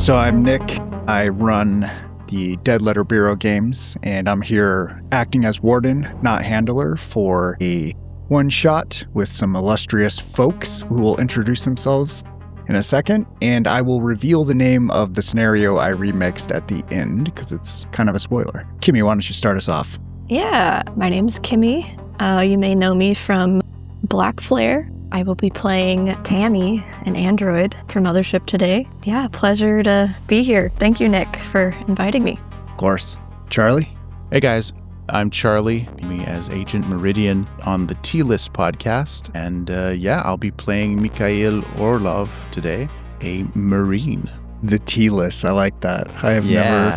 So I'm Nick. I run the Dead Letter Bureau games, and I'm here acting as warden, not handler, for a one-shot with some illustrious folks who will introduce themselves in a second, and I will reveal the name of the scenario I remixed at the end, because it's kind of a spoiler. Kimmy, why don't you start us off? Yeah, my name's Kimmy. You may know me from Black Flare. I will be playing Tammy, an android, for Mothership today. Yeah, pleasure to be here. Thank you, Nick, for inviting me. Of course. Charlie? Hey guys, I'm Charlie, me as Agent Meridian on the T-List podcast. And I'll be playing Mikhail Orlov today, a Marine. The T-List, I like that. I have never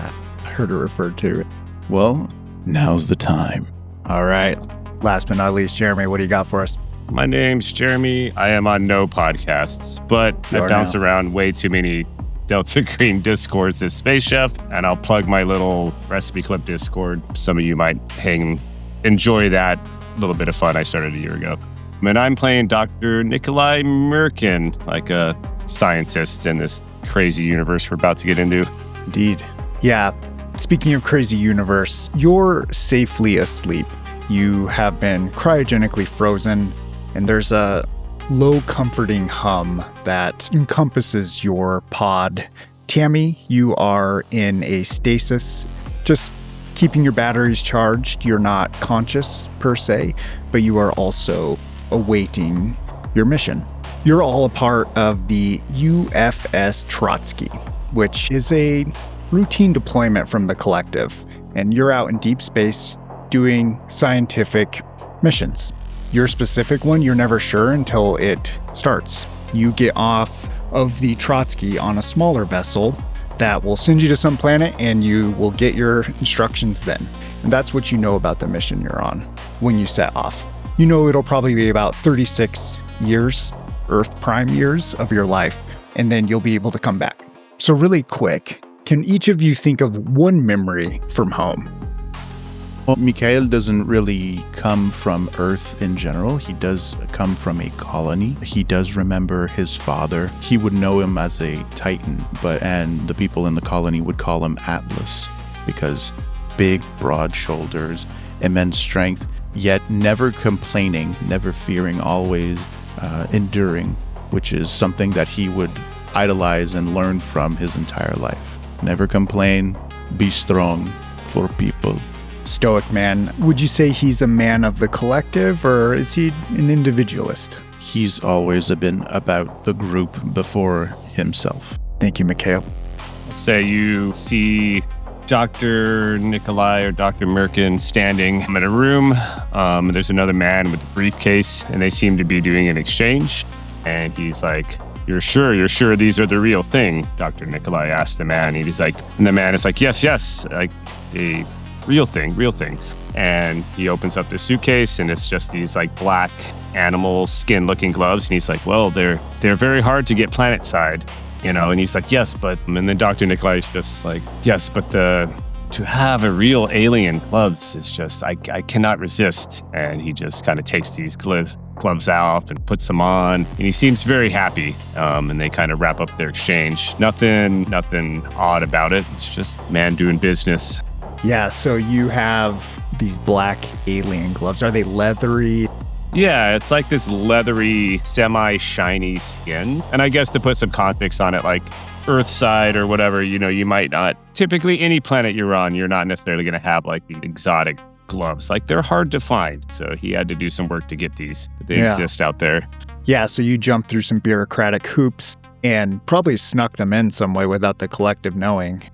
heard it referred to. Well, now's the time. All right. Last but not least, Jeremy, what do you got for us? My name's Jeremy. I am on no podcasts, but I bounce around way too many Delta Green Discords as Space Chef, and I'll plug my little Recipe Club Discord. Some of you might enjoy that little bit of fun I started a year ago. And I'm playing Dr. Nikolai Merkin, like a scientist in this crazy universe we're about to get into. Indeed. Yeah. Speaking of crazy universe, you're safely asleep. You have been cryogenically frozen, and there's a low comforting hum that encompasses your pod. Tammy, you are in a stasis, just keeping your batteries charged. You're not conscious per se, but you are also awaiting your mission. You're all a part of the UFS Trotsky, which is a routine deployment from the collective, and you're out in deep space doing scientific missions. Your specific one, you're never sure until it starts. You get off of the Trotsky on a smaller vessel that will send you to some planet, and you will get your instructions then. And that's what you know about the mission you're on when you set off. You know it'll probably be about 36 years, Earth Prime years of your life, and then you'll be able to come back. So really quick, can each of you think of one memory from home? Well, Mikhail doesn't really come from Earth in general. He does come from a colony. He does remember his father. He would know him as a Titan, and the people in the colony would call him Atlas because big, broad shoulders, immense strength, yet never complaining, never fearing, always enduring, which is something that he would idolize and learn from his entire life. Never complain, be strong for people. Stoic man. Would you say he's a man of the collective, or is he an individualist? He's always been about the group before himself. Thank you, Mikhail. Say you see Dr. Nikolai or Dr. Merkin standing in a room. There's another man with a briefcase, and they seem to be doing an exchange. And he's like, You're sure these are the real thing? Dr. Nikolai asked the man. And the man is like, yes, like the real thing. And he opens up the suitcase, and it's just these like black animal skin looking gloves. And he's like, well, they're very hard to get planet side, and he's like, yes, but, and then Dr. Nikolai is just like, yes, but to have a real alien gloves is just, I cannot resist. And he just kind of takes these gloves off and puts them on, and he seems very happy. And they kind of wrap up their exchange. Nothing odd about it. It's just man doing business. Yeah, so you have these black alien gloves. Are they leathery? Yeah, it's like this leathery, semi-shiny skin. And I guess to put some context on it, like Earthside or whatever, you might not, typically any planet you're on, you're not necessarily going to have like the exotic gloves. Like they're hard to find. So he had to do some work to get these. But they exist out there. Yeah, so you jumped through some bureaucratic hoops and probably snuck them in some way without the collective knowing.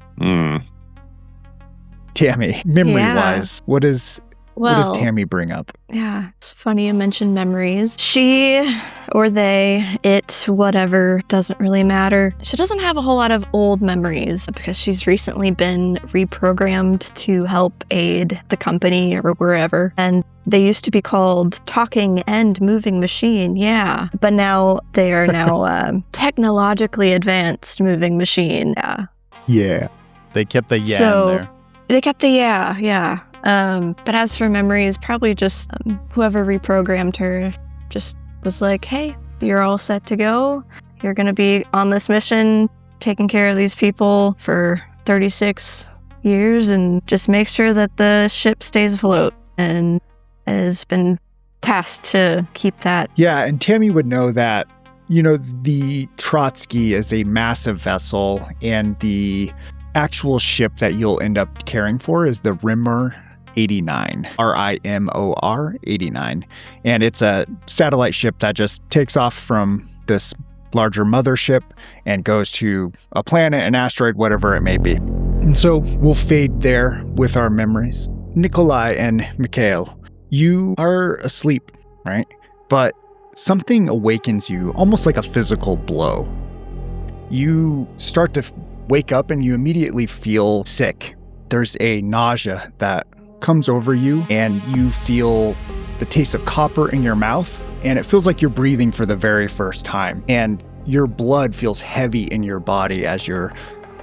Tammy, memory-wise, what does Tammy bring up? Yeah, it's funny you mentioned memories. She or they, it, whatever, doesn't really matter. She doesn't have a whole lot of old memories because she's recently been reprogrammed to help aid the company or wherever. And they used to be called Talking and Moving Machine, yeah. But now they are technologically advanced moving machine, yeah. Yeah. They kept the in there. They kept the yeah. But as for memories, probably just whoever reprogrammed her just was like, hey, you're all set to go. You're going to be on this mission taken care of these people for 36 years and just make sure that the ship stays afloat, and has been tasked to keep that. Yeah, and Tammy would know that, the Trotsky is a massive vessel, and the actual ship that you'll end up caring for is the Rimor 89, Rimor 89. And it's a satellite ship that just takes off from this larger mothership and goes to a planet, an asteroid, whatever it may be. And so we'll fade there with our memories. Nikolai and Mikhail, you are asleep, right? But something awakens you, almost like a physical blow. You start to wake up and you immediately feel sick. There's a nausea that comes over you, and you feel the taste of copper in your mouth, and it feels like you're breathing for the very first time. And your blood feels heavy in your body as you're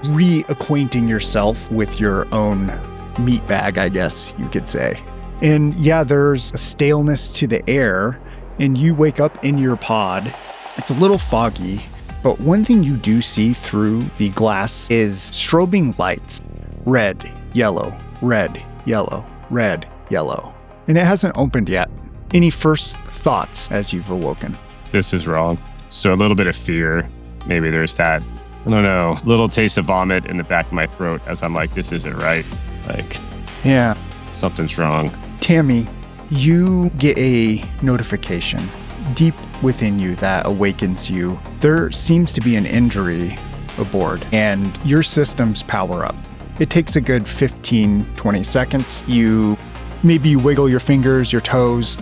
reacquainting yourself with your own meat bag, I guess you could say. And yeah, there's a staleness to the air, and you wake up in your pod. It's a little foggy, but one thing you do see through the glass is strobing lights. Red, yellow, red, yellow, red, yellow. And it hasn't opened yet. Any first thoughts as you've awoken? This is wrong. So a little bit of fear. Maybe there's that, I don't know, little taste of vomit in the back of my throat as I'm like, this isn't right. Like, Yeah. something's wrong. Tammy, you get a notification deep within you that awakens you. There seems to be an injury aboard, and your systems power up. It takes a good 15, 20 seconds. You wiggle your fingers, your toes,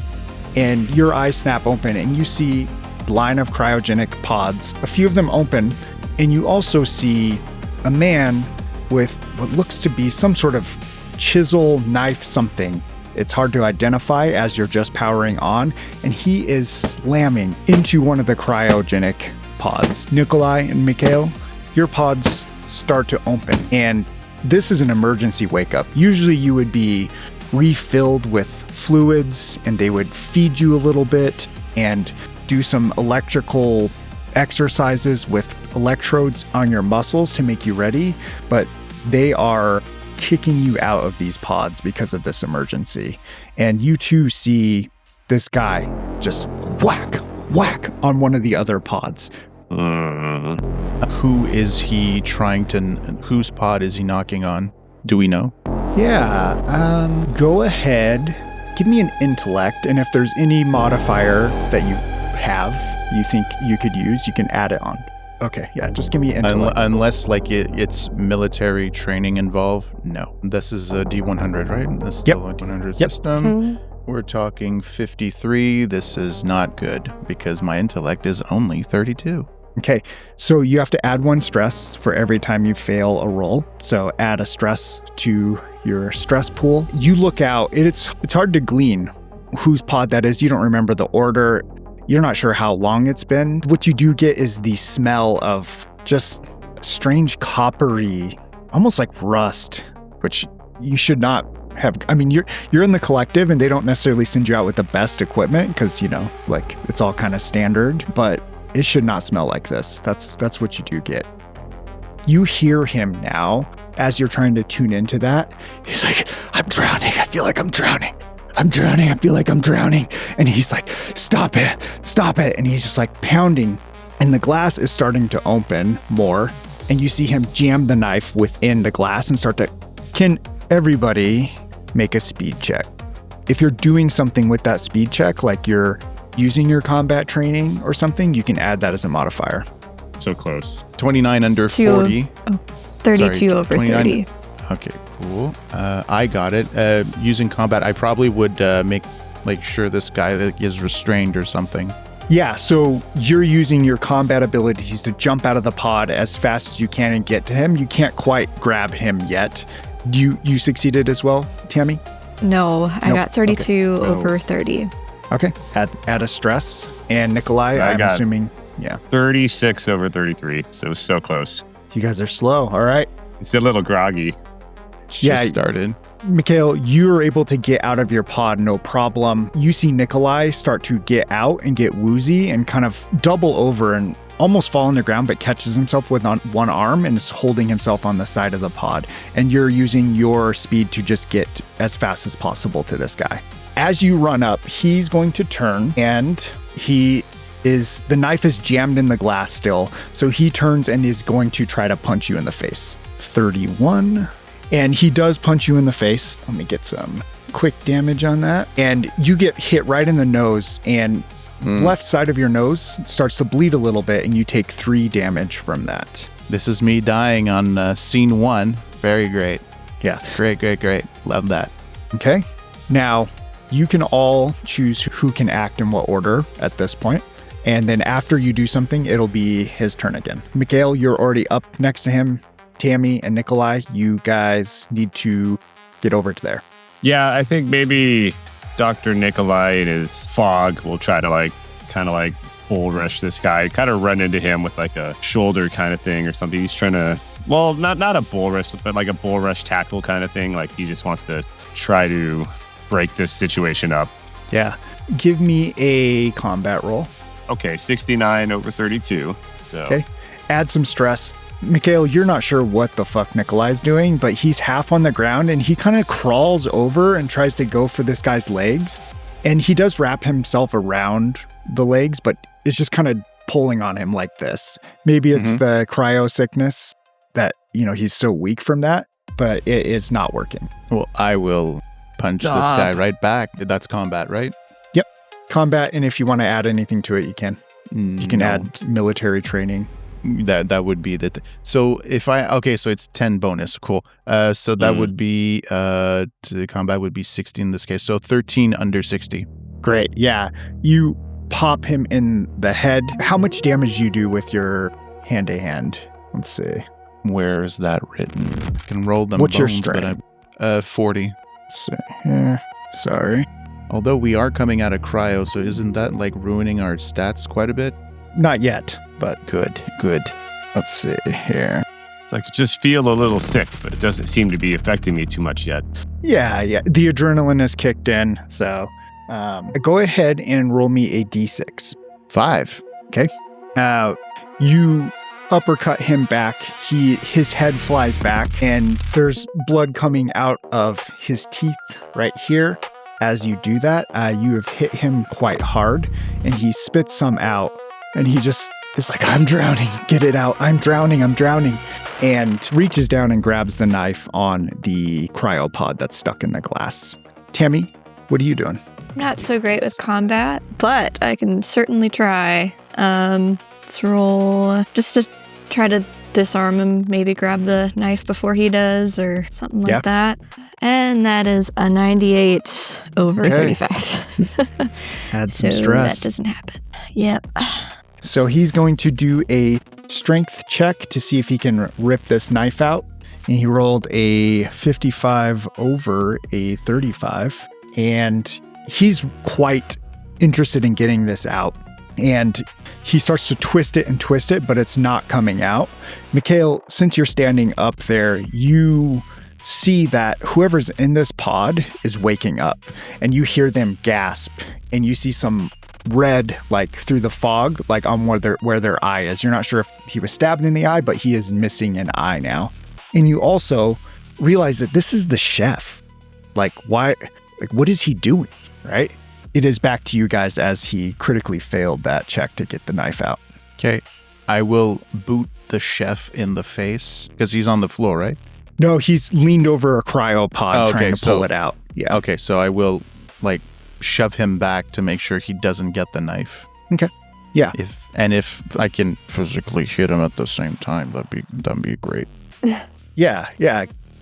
and your eyes snap open, and you see a line of cryogenic pods. A few of them open, and you also see a man with what looks to be some sort of chisel, knife, something. It's hard to identify as you're just powering on, and he is slamming into one of the cryogenic pods. Nikolai and Mikhail, your pods start to open, and this is an emergency wake up. Usually you would be refilled with fluids, and they would feed you a little bit and do some electrical exercises with electrodes on your muscles to make you ready, but they are kicking you out of these pods because of this emergency. And you too see this guy just whack, whack on one of the other pods. Who is he whose pod is he knocking on? Do we know? Yeah, go ahead, give me an intellect, and if there's any modifier that you think you could use, you can add it on. Okay, yeah, just give me intellect. Unless it's military training involved. No. This is a D100, right? This is still a D100 system. Mm-hmm. We're talking 53. This is not good because my intellect is only 32. Okay, so you have to add 1 stress for every time you fail a roll. So add a stress to your stress pool. You look out, it's hard to glean whose pod that is. You don't remember the order. You're not sure how long it's been. What you do get is the smell of just strange coppery, almost like rust, which you should not have. I mean, you're in the collective, and they don't necessarily send you out with the best equipment because, it's all kind of standard, but it should not smell like this. That's what you do get. You hear him now as you're trying to tune into that. He's like, I'm drowning. I feel like I'm drowning. I'm drowning. I feel like I'm drowning. And he's like, stop it. And he's just like pounding. And the glass is starting to open more. And you see him jam the knife within the glass and can everybody make a speed check? If you're doing something with that speed check, like you're using your combat training or something, you can add that as a modifier. So close. 29 under 40. 32 Sorry, over 29. 30. Okay, cool. I got it. Using combat, I probably would make sure this guy is restrained or something. Yeah, so you're using your combat abilities to jump out of the pod as fast as you can and get to him. You can't quite grab him yet. You succeeded as well, Tammy? No, I got 32 Okay. over 30. Okay, add a stress. And Nikolai, I'm assuming, 36 over 33, so close. You guys are slow, all right? It's a little groggy. Just started. Mikhail, you're able to get out of your pod, no problem. You see Nikolai start to get out and get woozy and kind of double over, and almost fall on the ground, but catches himself with one arm and is holding himself on the side of the pod. And you're using your speed to just get as fast as possible to this guy. As you run up, he's going to turn, and the knife is jammed in the glass still. So he turns and is going to try to punch you in the face. 31. And he does punch you in the face. Let me get some quick damage on that. And you get hit right in the nose, and left side of your nose starts to bleed a little bit, and you take 3 damage from that. This is me dying on scene 1. Very great. Yeah. Great. Love that. Okay. Now, you can all choose who can act in what order at this point. And then after you do something, it'll be his turn again. Mikhail, you're already up next to him. Tammy and Nikolai, you guys need to get over to there. Yeah, I think maybe Dr. Nikolai in his fog will try to kind of bull rush this guy, kind of run into him with like a shoulder kind of thing or something. He's trying to, well, not a bull rush, but like a bull rush tackle kind of thing. Like he just wants to try to break this situation up. Yeah. Give me a combat roll. Okay, 69 over 32. So Okay. Add some stress. Mikhail, you're not sure what the fuck Nikolai's doing, but he's half on the ground and he kind of crawls over and tries to go for this guy's legs. And he does wrap himself around the legs, but it's just kind of pulling on him like this. Maybe it's the cryo sickness that, he's so weak from that, but it is not working. Well, I will punch this guy right back. That's combat, right? Yep. Combat, and if you want to add anything to it, you can. You can add military training. That would be the so it's 10 bonus. Cool. So that would be to combat would be 60 in this case. So 13 under 60. Great. Yeah. You pop him in the head. How much damage do you do with your hand-to-hand? Let's see. Where is that written? I can roll them. What's your bones, strength? But 40. Let's see here. Sorry. Although we are coming out of cryo, so isn't that ruining our stats quite a bit? Not yet, but Good. let's see here. it's like I just feel a little sick, but it doesn't seem to be affecting me too much yet. Yeah. The adrenaline has kicked in, so go ahead and roll me a d6. 5. You uppercut him back. His head flies back, and there's blood coming out of his teeth right here. As you do that, you have hit him quite hard, and he spits some out, and he just is like, I'm drowning, get it out, I'm drowning, and reaches down and grabs the knife on the cryopod that's stuck in the glass. Tammy, what are you doing? I'm not so great with combat, but I can certainly try. Let's roll just to try to disarm him, maybe grab the knife before he does or something like that. And that is a 98 over 35. Add some stress. That doesn't happen. Yep. So he's going to do a strength check to see if he can rip this knife out. And he rolled a 55 over a 35. And he's quite interested in getting this out. And he starts to twist it, but it's not coming out. Mikhail, since you're standing up there, you see that whoever's in this pod is waking up, and you hear them gasp, and you see some red through the fog, on where their eye is. You're not sure if he was stabbed in the eye, but he is missing an eye now. And you also realize that this is the chef. Why? What is he doing? Right? It is back to you guys as he critically failed that check to get the knife out. Okay. I will boot the chef in the face because he's on the floor, right? No, he's leaned over a cryopod trying to pull it out. Yeah. Okay, so I will shove him back to make sure he doesn't get the knife. Okay. Yeah. If I can physically hit him at the same time, that'd be great. Yeah.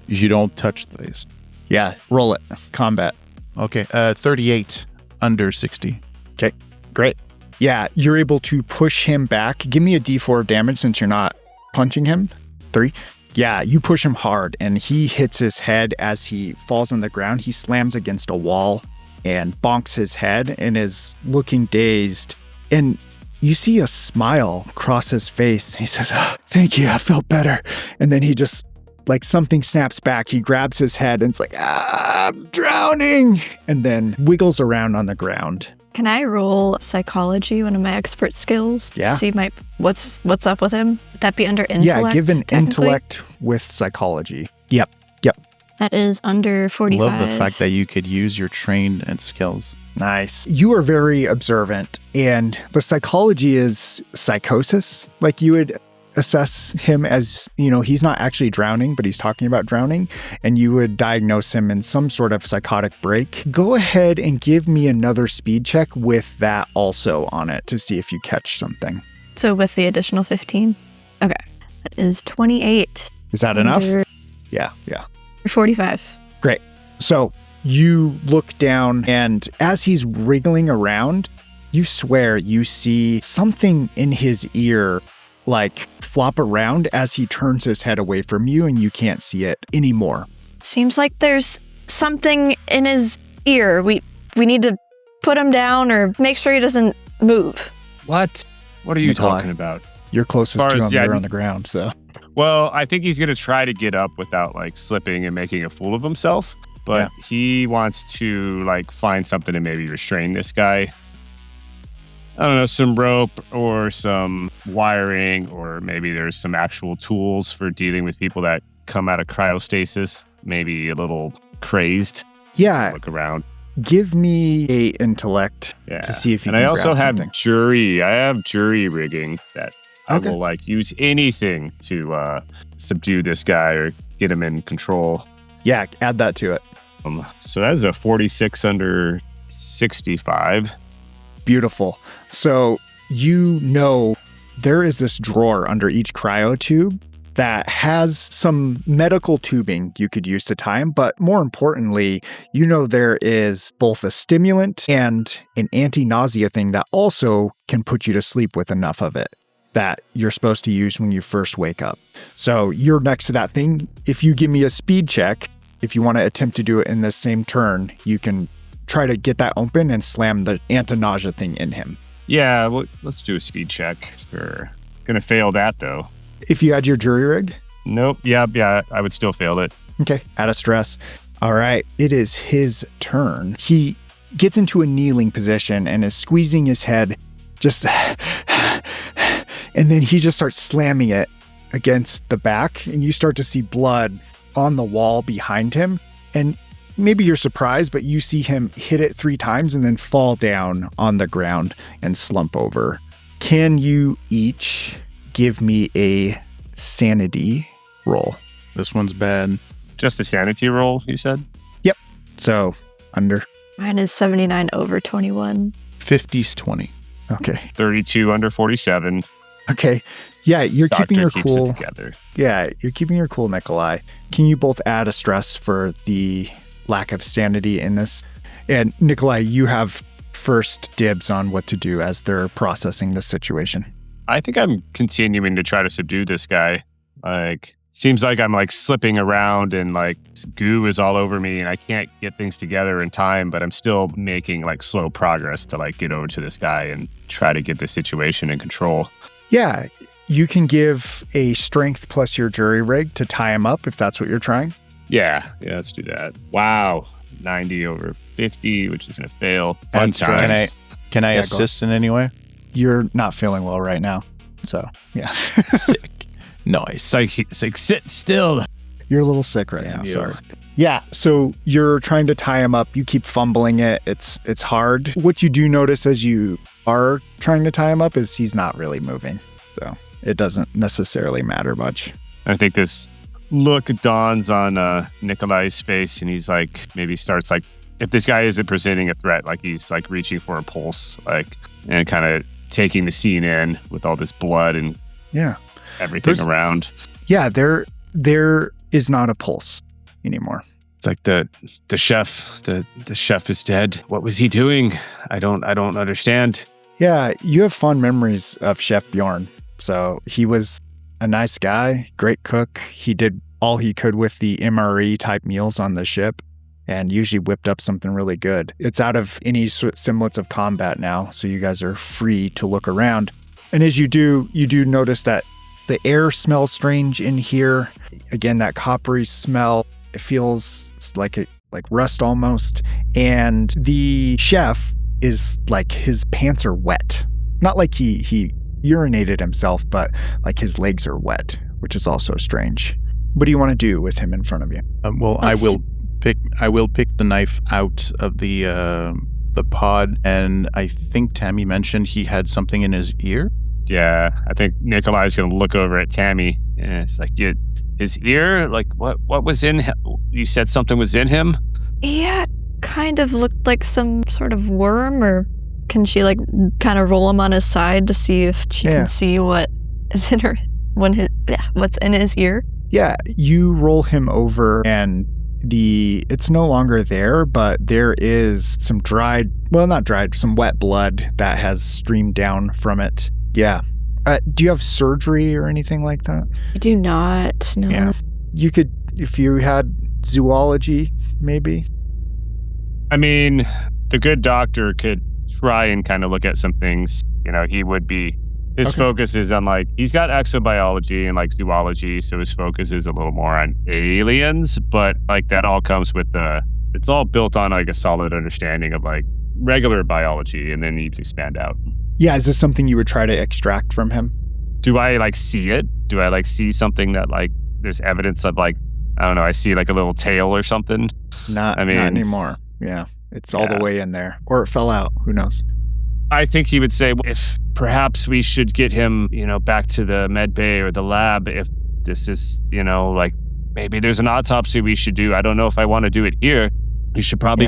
You don't touch this. Yeah. Roll it. Combat. Okay. 38 under 60. Okay. Great. Yeah, you're able to push him back. Give me a d4 of damage since you're not punching him. 3. Yeah, you push him hard, and he hits his head as he falls on the ground. He slams against a wall and bonks his head and is looking dazed. And you see a smile cross his face. He says, "Oh, thank you, I felt better." And then he just like something snaps back. He grabs his head and it's like, I'm drowning, and then wiggles around on the ground. Can I roll psychology, one of my expert skills? Yeah. To see what's up with him? Would that be under intellect? Yeah, give an technically? intellect with psychology. Yep. That is under 45. Love the fact that you could use your trained and skills. Nice. You are very observant, and the psychology is psychosis. Like you would assess him as, he's not actually drowning, but he's talking about drowning, and you would diagnose him in some sort of psychotic break. Go ahead and give me another speed check with that also on it to see if you catch something. So with the additional 15? Okay. That is 28. Is that enough? Yeah. 45. Great. So you look down, and as he's wriggling around, you swear you see something in his ear like flop around as he turns his head away from you, and you can't see it anymore. Seems like there's something in his ear. We need to put him down or make sure he doesn't move. What? What are you Nikolai, talking about? You're closest As to far him. as- You're on the ground, so. Well, I think he's going to try to get up without like slipping and making a fool of himself. But he wants to like find something to maybe restrain this guy. I don't know, some rope or some wiring, or maybe there's some actual tools for dealing with people that come out of cryostasis, maybe a little crazed. Yeah. Look around. Give me a intellect Yeah. to see if you And can I also grab have something. jury. I have jury rigging that Okay. I will like use anything to subdue this guy or get him in control. Yeah, add that to it. So that's a 46 under 65. Beautiful. So there is this drawer under each cryo tube that has some medical tubing you could use to tie him, but more importantly, there is both a stimulant and an anti-nausea thing that also can put you to sleep with enough of it that you're supposed to use when you first wake up. So you're next to that thing. If you give me a speed check, if you want to attempt to do it in the same turn, you can try to get that open and slam the anti-nausea thing in him. Yeah, well, let's do a speed check. Sure. Gonna fail that though. If you add your jury rig? Nope. Yeah, I would still fail it. Okay, out of stress. All right, it is his turn. He gets into a kneeling position and is squeezing his head, and then he just starts slamming it against the back, and you start to see blood on the wall behind him. And maybe you're surprised, but you see him hit it 3 times and then fall down on the ground and slump over. Can you each give me a sanity roll? This one's bad. Just a sanity roll, you said? Yep. So, under. Mine is 79 over 21. 50's 20. Okay. 32 under 47. Okay. Yeah, you're keeping your Keeps cool. it together. Yeah, you're keeping your cool, Nikolai. Can you both add a stress for the lack of sanity in this? And Nikolai, you have first dibs on what to do as they're processing the situation. I think I'm continuing to try to subdue this guy. Seems like I'm like slipping around and like goo is all over me and I can't get things together in time, but I'm still making like slow progress to like get over to this guy and try to get the situation in control. Yeah, you can give a strength plus your jury rig to tie him up if that's what you're trying. Yeah, let's do that. Wow. 90 over 50, which is going to fail. Fun Add stress. times. Can I Yeah, go assist in any way? You're not feeling well right now. So, yeah. Sick. Nice. It's like sit still. You're a little sick right Damn now. you. Sorry. Yeah, so you're trying to tie him up. You keep fumbling it. It's hard. What you do notice as you are trying to tie him up is he's not really moving. So it doesn't necessarily matter much. I think this look dawns on Nikolai's face, and he's like, maybe starts like, if this guy isn't presenting a threat, like he's like reaching for a pulse, like, and kind of taking the scene in with all this blood and everything around. Yeah, there is not a pulse anymore. It's like the chef, the chef is dead. What was he doing? I don't understand. Yeah, you have fond memories of Chef Bjorn. So he was a nice guy, great cook. He did all he could with the MRE type meals on the ship and usually whipped up something really good. It's out of any semblance of combat now, so you guys are free to look around. And as you do notice that The air smells strange in here. Again, that coppery smell. It feels like rust almost. And the chef is like his pants are wet. Not like he urinated himself, but like his legs are wet, which is also strange. What do you want to do with him in front of you? I will pick the knife out of the pod, and I think Tammy mentioned he had something in his ear. Yeah, I think Nikolai's going to look over at Tammy, and it's like, his ear? Like, what was in him? You said something was in him? Yeah, it kind of looked like some sort of worm, or can she like kind of roll him on his side to see if she can see what is in what's in his ear? Yeah, you roll him over and it's no longer there, but there is some some wet blood that has streamed down from it. Yeah. Do you have surgery or anything like that? I do not, no. Yeah. You could, if you had zoology, maybe. I mean, the good doctor could try and kind of look at some things. His focus is on he's got exobiology and zoology, so his focus is a little more on aliens, but that all comes with it's all built on a solid understanding of regular biology, and then needs to expand out. Yeah, is this something you would try to extract from him? Do I see it? Do I see something that there's evidence of I don't know, I see a little tail or something? Not anymore. Yeah. It's all the way in there. Or it fell out. Who knows? I think he would say if perhaps we should get him, back to the med bay or the lab if this is, maybe there's an autopsy we should do. I don't know if I want to do it here. We should probably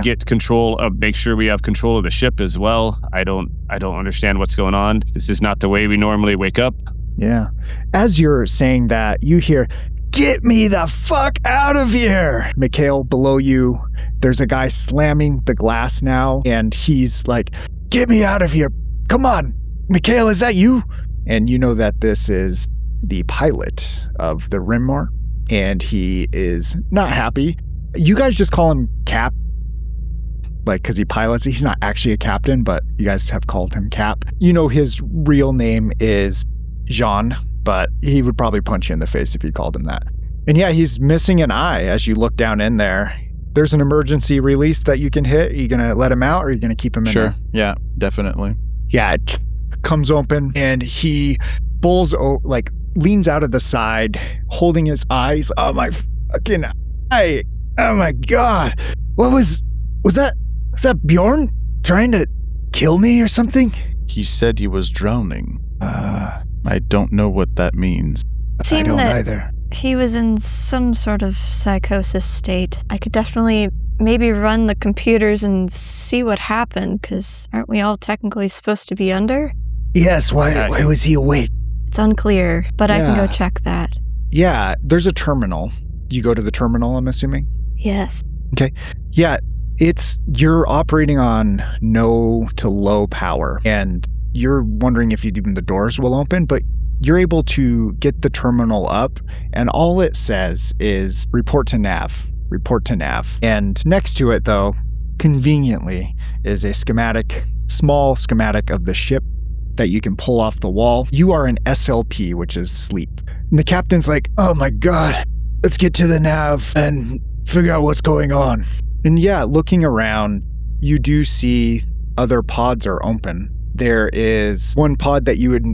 make sure we have control of the ship as well. I don't understand what's going on. This is not the way we normally wake up. Yeah. As you're saying that, you hear, "Get me the fuck out of here!" Mikhail, below you, there's a guy slamming the glass now, and he's like, "Get me out of here! Come on! Mikhail, is that you?" And you know that this is the pilot of the Rimor, and he is not happy. You guys just call him Cap, because he pilots. He's not actually a captain, but you guys have called him Cap. You know his real name is Jean, but he would probably punch you in the face if you called him that. And yeah, he's missing an eye as you look down in there. There's an emergency release that you can hit. Are you going to let him out, or are you going to keep him in there? Sure. Yeah, definitely. Yeah, it comes open, and he leans out of the side, holding his eyes. Oh, my fucking eye. Oh, my God. What was that? Was that Bjorn trying to kill me or something? He said he was drowning. I don't know what that means. I don't either. He was in some sort of psychosis state. I could definitely maybe run the computers and see what happened, because aren't we all technically supposed to be under? Yes, why was he awake? It's unclear, but I can go check that. Yeah, there's a terminal. You go to the terminal, I'm assuming? Yes. Okay. Yeah, you're operating on no to low power, and you're wondering if even the doors will open, but you're able to get the terminal up, and all it says is report to nav. And next to it, though, conveniently, is a small schematic of the ship that you can pull off the wall. You are an SLP, which is sleep. And the captain's like, "Oh my God, let's get to the nav and figure out what's going on." And yeah, looking around, you do see other pods are open. There is one pod that you would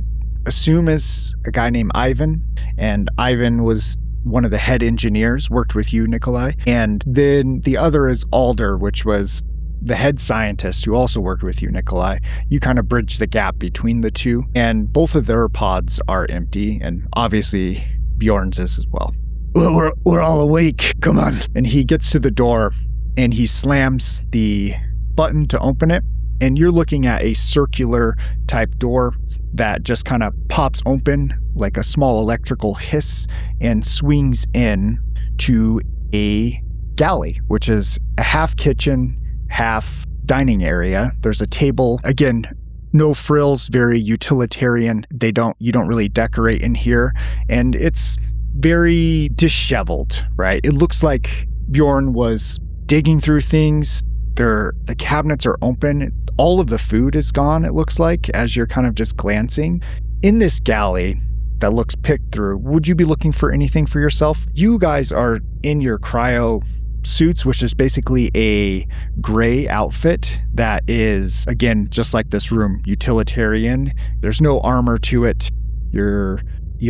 assume is a guy named Ivan, and Ivan was one of the head engineers, worked with you, Nikolai. And then the other is Alder, which was the head scientist who also worked with you, Nikolai. You kind of bridge the gap between the two, and both of their pods are empty, and obviously Bjorn's is as well. "Well, we're all awake. Come on." And he gets to the door, and he slams the button to open it, and you're looking at a circular type door that just kind of pops open like a small electrical hiss and swings in to a galley, which is a half kitchen, half dining area. There's a table, again, no frills, very utilitarian. You don't really decorate in here, and it's very disheveled, right? It looks like Bjorn was digging through things. The cabinets are open. All of the food is gone, it looks like, as you're kind of just glancing. In this galley that looks picked through. Would you be looking for anything for yourself? You guys are in your cryo suits, which is basically a gray outfit that is, again, just like this room, utilitarian. There's no armor to it. You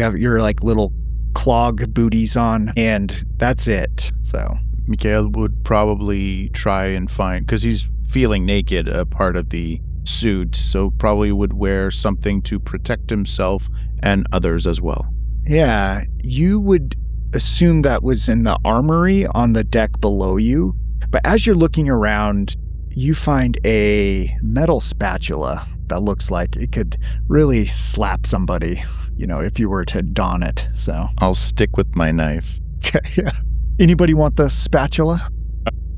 have your like little clog booties on, and that's it. So Mikhail would probably try and find, because he's feeling naked, a part of the suit, so probably would wear something to protect himself and others as well. yeah, you would assume that was in the armory on the deck below you. But as you're looking around, you find a metal spatula that looks like it could really slap somebody, if you were to don it. So I'll stick with my knife. okay, yeah. Anybody want the spatula?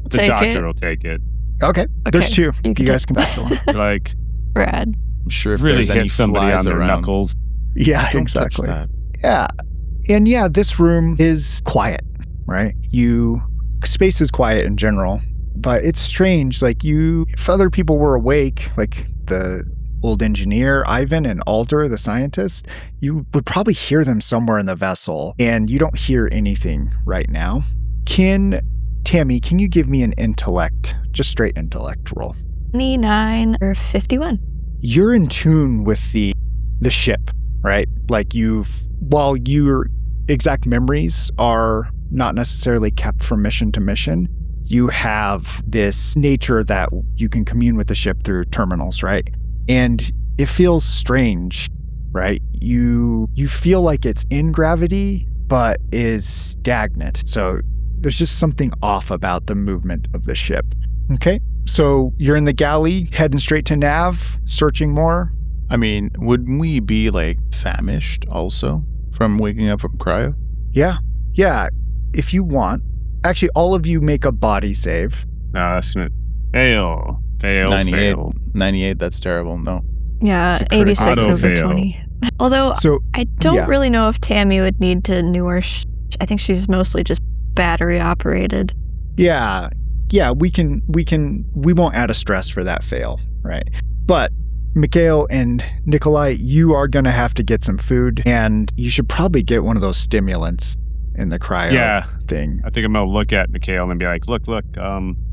The Take doctor it. will take it. Okay, there's two. You You can guys can spatula. Like, Rad. I'm sure if really there's any hit somebody flies on their around. knuckles. Yeah, Don't exactly. touch that. Yeah. And yeah, this room is quiet, right? Space is quiet in general, but it's strange. Like if other people were awake, like the old engineer, Ivan, and Alder, the scientist, you would probably hear them somewhere in the vessel, and you don't hear anything right now. Tammy, can you give me an intellect, just straight intellect roll? 29 or 51. You're in tune with the ship, right? Like while your exact memories are not necessarily kept from mission to mission, you have this nature that you can commune with the ship through terminals, right? And it feels strange, right? You feel like it's in gravity, but is stagnant. So there's just something off about the movement of the ship. Okay, so you're in the galley, heading straight to nav, searching more. I mean, wouldn't we be like famished also from waking up from cryo? Yeah, if you want. Actually, all of you make a body save. No, that's gonna fail. 98, that's terrible. No. Yeah, It's a critical 86 auto over fail. 20. Although So I don't yeah. really know if Tammy would need to newer. I think she's mostly just battery operated. yeah, we won't add a stress for that fail, right? But Mikhail and Nikolai, you are gonna have to get some food, and you should probably get one of those stimulants in the cryo thing. I think I'm gonna look at Mikhail and be like, look,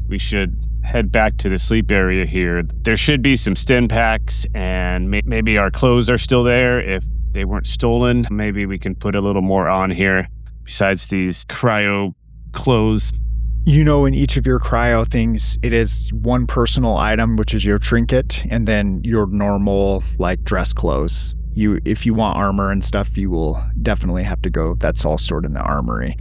we should head back to the sleep area here. There should be some stim packs, and maybe our clothes are still there. If they weren't stolen, maybe we can put a little more on here besides these cryo clothes. In each of your cryo things, it is one personal item, which is your trinket, and then your normal, like, dress clothes. If you want armor and stuff, you will definitely have to go. That's all stored in the armory.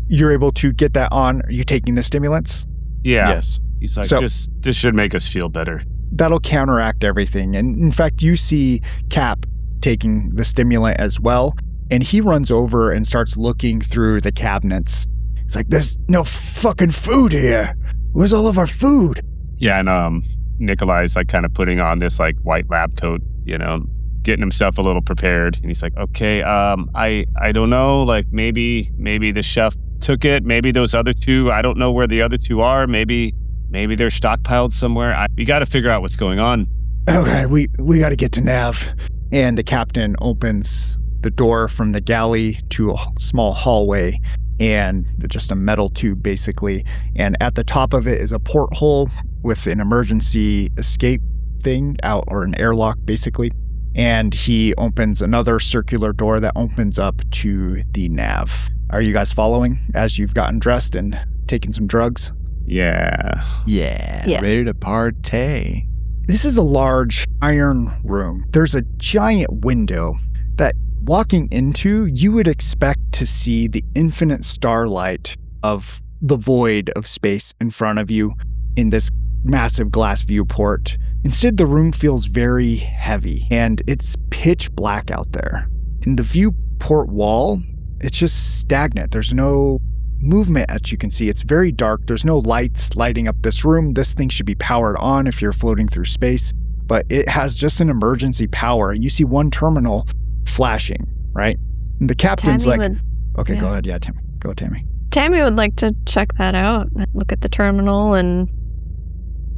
You're able to get that on. Are you taking the stimulants? Yeah. Yes. He's like, So- this should make us feel better. That'll counteract everything. And in fact, you see Cap taking the stimulant as well, and he runs over and starts looking through the cabinets. It's like, there's no fucking food here. Where's all of our food? Yeah, and Nikolai's like kind of putting on this like white lab coat, getting himself a little prepared. And he's like, okay, I don't know, like maybe the chef took it. Maybe those other two, I don't know where the other two are. Maybe they're stockpiled somewhere. We got to figure out what's going on. Okay, we got to get to nav. And the captain opens the door from the galley to a small hallway, and just a metal tube basically. And at the top of it is a porthole with an emergency escape thing out, or an airlock basically. And he opens another circular door that opens up to the nav. Are you guys following as you've gotten dressed and taken some drugs? Yeah. Yeah. Yes. Ready to partay. This is a large iron room. There's a giant window that, walking into, you would expect to see the infinite starlight of the void of space in front of you in this massive glass viewport. Instead, the room feels very heavy, and it's pitch black out there. In the viewport wall, it's just stagnant. There's no movement as you can see. It's very dark. There's no lights lighting up this room. This thing should be powered on if you're floating through space, but it has just an emergency power. And you see one terminal flashing, right? And the captain's Tammy like, would, okay, yeah. go ahead. Yeah, Tammy. Go, Tammy. Tammy would like to check that out. Look at the terminal and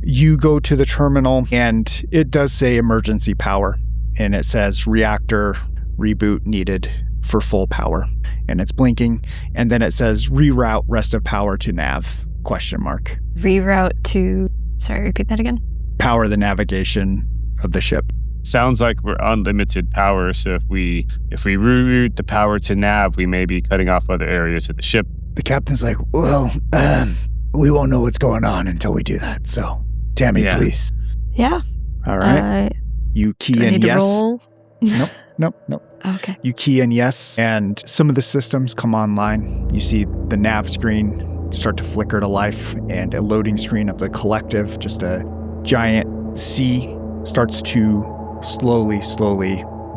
You go to the terminal, and it does say emergency power, and it says reactor reboot needed for full power. And it's blinking. And then it says reroute rest of power to nav, ? Reroute to... Sorry, repeat that again. Power the navigation of the ship. Sounds like we're unlimited power, so if we reroute the power to nav, we may be cutting off other areas of the ship. The captain's like, well, we won't know what's going on until we do that. So, Tammy, please. Yeah. All right. You key in yes. Roll? Nope. Okay. You key in yes, and some of the systems come online. You see the nav screen start to flicker to life, and a loading screen of the collective, just a giant C, starts to slowly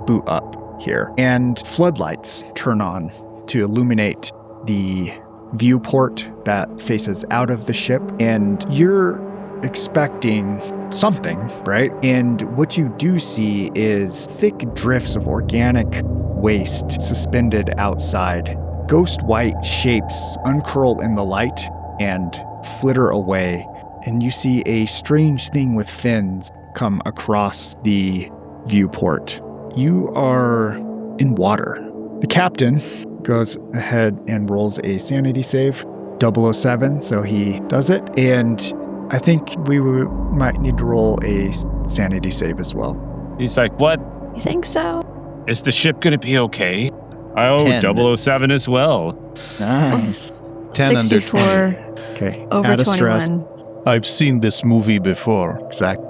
boot up here. And floodlights turn on to illuminate the viewport that faces out of the ship. And you're expecting something, right? And what you do see is thick drifts of organic waste suspended outside. Ghost white shapes uncurl in the light and flitter away. And you see a strange thing with fins come across the viewport. You are in water. The captain goes ahead and rolls a sanity save, 007, so he does it. And I think we might need to roll a sanity save as well. He's like, what? You think so? Is the ship going to be okay? I owe 10. 007 as well. Nice. 10 under 64 20. Okay. over Add a 21. stress. I've seen this movie before. Exactly.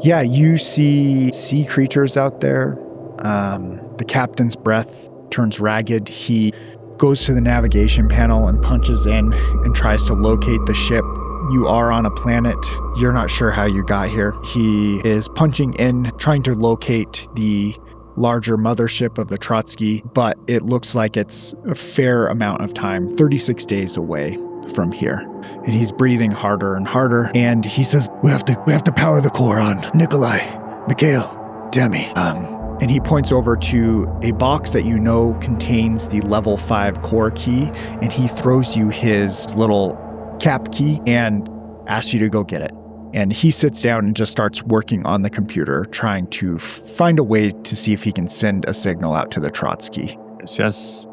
Yeah, you see sea creatures out there. The captain's breath turns ragged. He goes to the navigation panel and punches in and tries to locate the ship. You are on a planet. You're not sure how you got here. He is punching in, trying to locate the larger mothership of the Trotsky, but it looks like it's a fair amount of time, 36 days away from here. And he's breathing harder and harder, and he says, we have to power the core on. Nikolai, Mikhail, Demi. And he points over to a box that you know contains the level 5 core key, and he throws you his little cap key and asks you to go get it. And he sits down and just starts working on the computer, trying to find a way to see if he can send a signal out to the Trotsky. It's just,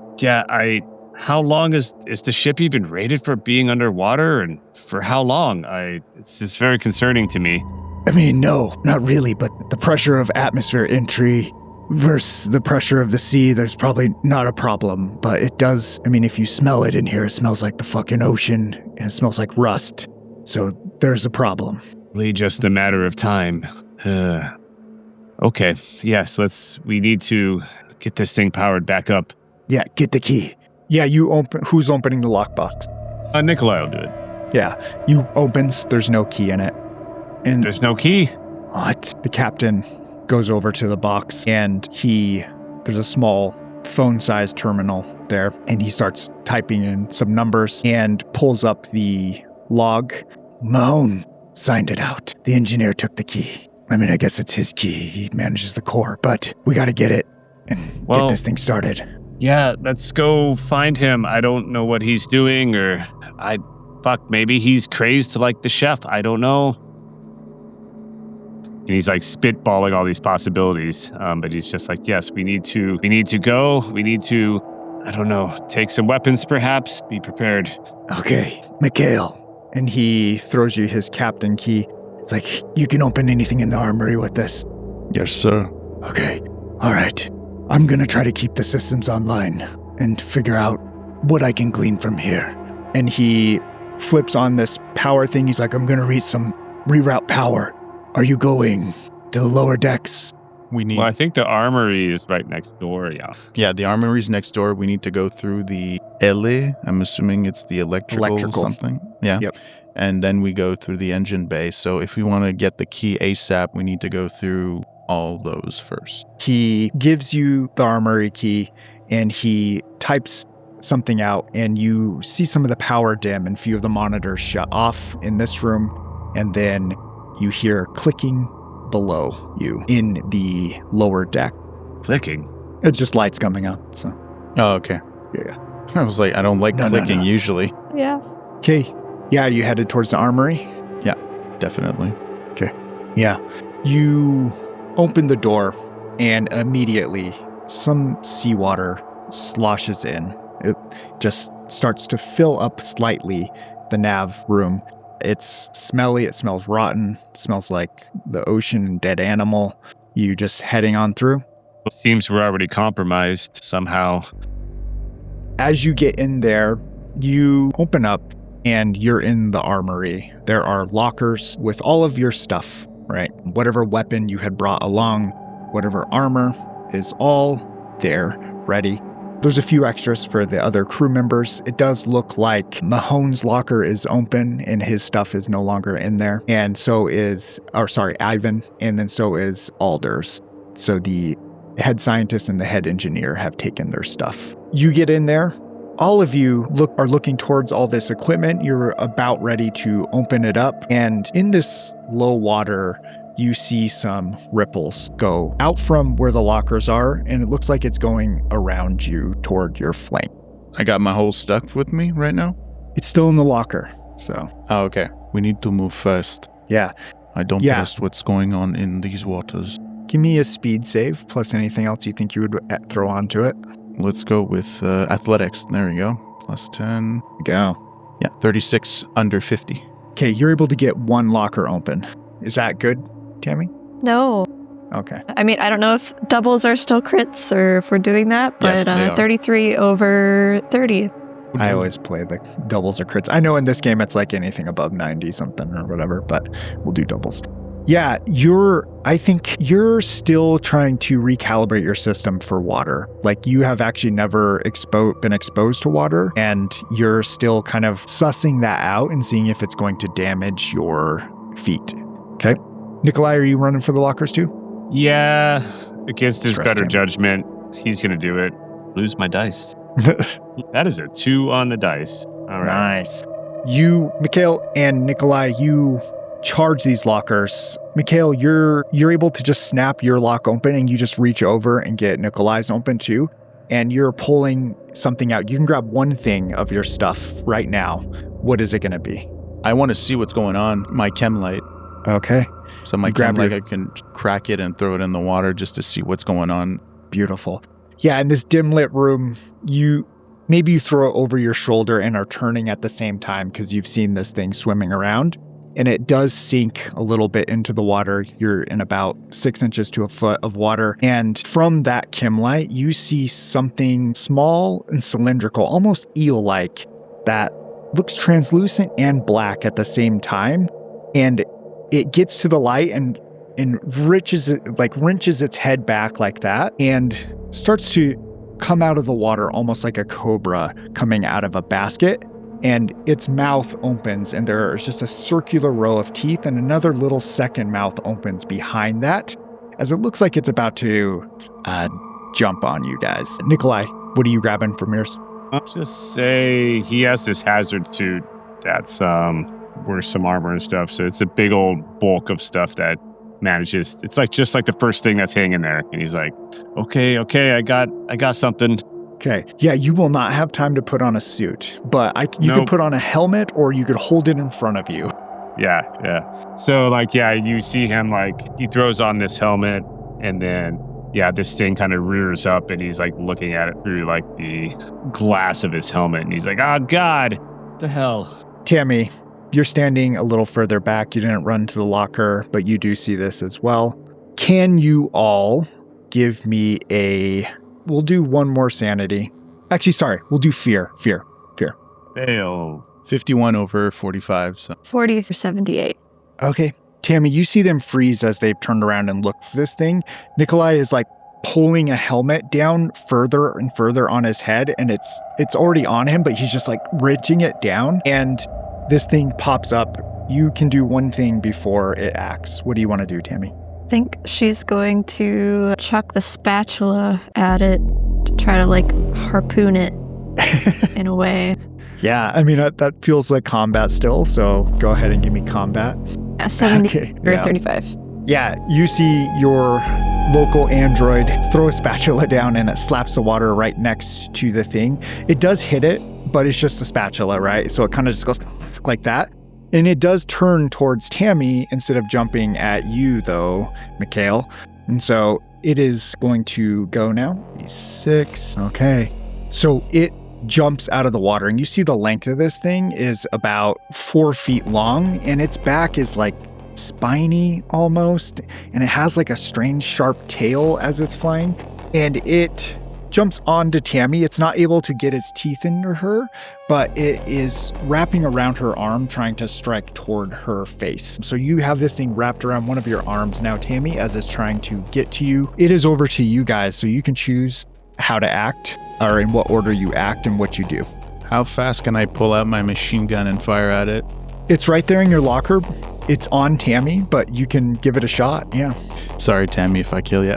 how long is the ship even rated for being underwater, and for how long? It's just very concerning to me. I mean, no, not really, but the pressure of atmosphere entry versus the pressure of the sea, there's probably not a problem, but it does, I mean, if you smell it in here, it smells like the fucking ocean, and it smells like rust, so there's a problem. Really just a matter of time. Okay, yes, we need to get this thing powered back up. Yeah, get the key. Yeah, who's opening the lockbox? Nikolai will do it. Yeah, you opens, there's no key in it. And there's no key. What? The captain goes over to the box, and there's a small phone-sized terminal there, and he starts typing in some numbers and pulls up the log. Mahone signed it out. The engineer took the key. I mean, I guess it's his key. He manages the core, but we gotta get it and get this thing started. Yeah, let's go find him. I don't know what he's doing, or maybe he's crazed like the chef. I don't know. And he's like spitballing all these possibilities. But he's just like, yes, we need to go. We need to, I don't know, take some weapons perhaps. Be prepared. Okay, Mikhail. And he throws you his captain key. It's like, you can open anything in the armory with this. Yes, sir. Okay, all right. I'm gonna try to keep the systems online and figure out what I can glean from here. And he flips on this power thing. He's like, I'm gonna reroute power. Are you going to the lower decks? Well, I think the armory is right next door, yeah. Yeah, the armory's next door. We need to go through the L. I'm assuming it's the electrical something. Yeah. Yep. And then we go through the engine bay. So if we want to get the key ASAP, we need to go through all those first. He gives you the armory key, and he types something out, and you see some of the power dim and a few of the monitors shut off in this room, and then you hear clicking below you in the lower deck. Clicking? It's just lights coming out, so. Oh, okay. Yeah. I was like, I don't like clicking usually. Yeah. Okay. Yeah, you headed towards the armory? Yeah, definitely. Okay. Yeah. You open the door, and immediately some seawater sloshes in. It just starts to fill up slightly the nav room. It's smelly, it smells rotten, it smells like the ocean and dead animal. You just heading on through? It seems we're already compromised somehow. As you get in there, you open up and you're in the armory. There are lockers with all of your stuff, right? Whatever weapon you had brought along, whatever armor is all there, ready. There's a few extras for the other crew members. It does look like Mahon's locker is open and his stuff is no longer in there. And so is, Ivan, and then so is Alder's. So the head scientist and the head engineer have taken their stuff. You get in there. All of you are looking towards all this equipment. You're about ready to open it up. And in this low water, you see some ripples go out from where the lockers are, and it looks like it's going around you toward your flank. I got my whole stuff with me right now? It's still in the locker, so. Oh, okay. We need to move fast. Yeah. I don't trust what's going on in these waters. Give me a speed save, plus anything else you think you would throw onto it. Let's go with athletics. There we go. Plus 10. Go. Yeah, 36 under 50. Okay, you're able to get one locker open. Is that good, Tammy? No. Okay. I mean, I don't know if doubles are still crits or if we're doing that, but Yes, they are. 33 over 30. I always play the doubles or crits. I know in this game it's like anything above 90 something or whatever, but we'll do doubles. Yeah, I think you're still trying to recalibrate your system for water. Like you have actually never been exposed to water, and you're still kind of sussing that out and seeing if it's going to damage your feet. Okay. Nikolai, are you running for the lockers too? Yeah, against his Stress better him. judgment, he's going to do it. Lose my dice. That is a 2 on the dice. All right. Nice. You, Mikhail and Nikolai, you charge these lockers. Mikhail, you're able to just snap your lock open and you just reach over and get Nikolai's open too. And you're pulling something out. You can grab one thing of your stuff right now. What is it going to be? I want to see what's going on. My chem light. Okay. So my Grab chem light, your- I can crack it and throw it in the water just to see what's going on. Beautiful. Yeah, in this dim lit room, maybe you throw it over your shoulder and are turning at the same time because you've seen this thing swimming around. And it does sink a little bit into the water. You're in about 6 inches to a foot of water. And from that chem light, you see something small and cylindrical, almost eel-like, that looks translucent and black at the same time. And it gets to the light and wrenches its head back like that and starts to come out of the water almost like a cobra coming out of a basket. And its mouth opens and there's just a circular row of teeth, and another little second mouth opens behind that as it looks like it's about to jump on you guys. Nikolai, what are you grabbing from yours? I'll just say he has this hazard suit that's wears some armor and stuff. So it's a big old bulk of stuff that manages. It's like just like the first thing that's hanging there. And he's like, okay, I got something. Okay. Yeah, you will not have time to put on a suit, but you could put on a helmet or you could hold it in front of you. Yeah. So you see him he throws on this helmet and then this thing kind of rears up and he's looking at it through the glass of his helmet and he's like, oh God, what the hell? Tammy, you're standing a little further back. You didn't run to the locker, but you do see this as well. Can you all give me we'll do one more sanity. Actually, sorry, we'll do fear. Fail. 51 over 45. So 40 for 78. Okay. Tammy, you see them freeze as they've turned around and looked at this thing. Nikolai is pulling a helmet down further and further on his head, and it's already on him, but he's just ridging it down, and this thing pops up. You can do one thing before it acts. What do you want to do, Tammy? I think she's going to chuck the spatula at it to try to harpoon it in a way. Yeah, I mean, that feels like combat still, so go ahead and give me combat. 70 or yeah. 35. Yeah, you see your local android throw a spatula down and it slaps the water right next to the thing. It does hit it, but it's just a spatula, right? So it kind of just goes like that. And it does turn towards Tammy instead of jumping at you, though, Mikhail. And so It is going to go now. 6. Okay. So it jumps out of the water, and you see the length of this thing is about 4 feet long, and its back is like spiny almost, and it has like a strange sharp tail as it's flying, and it jumps onto Tammy. It's not able to get its teeth into her, but it is wrapping around her arm, trying to strike toward her face. So you have this thing wrapped around one of your arms now, Tammy, as it's trying to get to you. It is over to you guys, so you can choose how to act, or in what order you act and what you do. How fast can I pull out my machine gun and fire at it? It's right there in your locker. It's on Tammy, but you can give it a shot, yeah. Sorry, Tammy, if I kill you.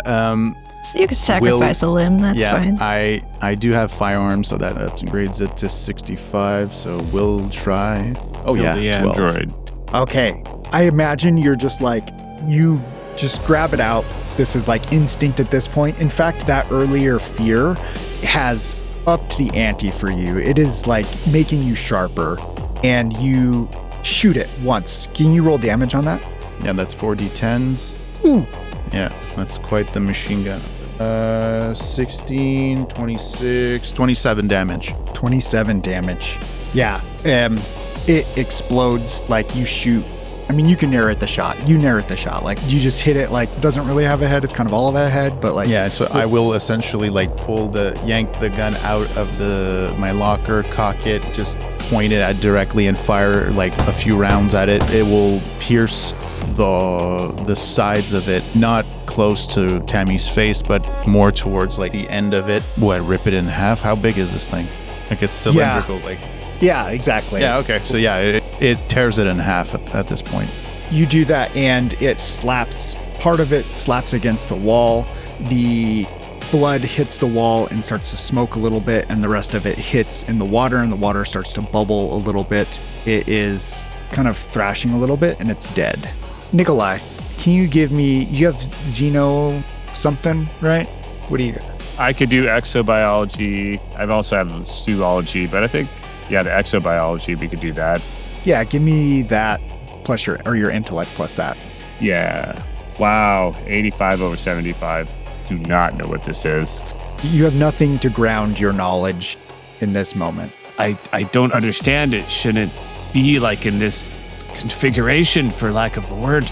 So you can sacrifice a limb, that's fine. I do have firearms, so that upgrades it to 65, so we'll try. Oh, Kill yeah, the 12. android. Okay. I imagine you're just like, you just grab it out. This is like instinct at this point. In fact, that earlier fear has upped the ante for you. It is like making you sharper, and you shoot it once. Can you roll damage on that? Yeah, that's 4d10s. Ooh. Yeah, that's quite the machine gun. 16, 26, 27 damage. 27 damage. Yeah. It explodes like you shoot. I mean, you can narrate the shot. You narrate the shot. Like, you just hit it like it doesn't really have a head. It's kind of all of a head, but like... Yeah, so I will essentially like yank the gun out of my locker, cock it, just point it at directly and fire like a few rounds at it. It will pierce the sides of it, not close to Tammy's face, but more towards like the end of it. Rip it in half? How big is this thing? Like it's cylindrical, like... Yeah, exactly. Yeah, okay. So yeah, it tears it in half at this point. You do that, and it slaps, part of it slaps against the wall. The blood hits the wall and starts to smoke a little bit, and the rest of it hits in the water, and the water starts to bubble a little bit. It is kind of thrashing a little bit, and it's dead. Nikolai, can you give me, you have xeno something, right? What do you got? I could do exobiology. I've also had zoology, but I think, yeah, the exobiology, we could do that. Yeah, give me that plus your intellect plus that. Yeah. Wow. 85 over 75. Do not know what this is. You have nothing to ground your knowledge in this moment. I don't understand it. Shouldn't be like in this configuration, for lack of a word.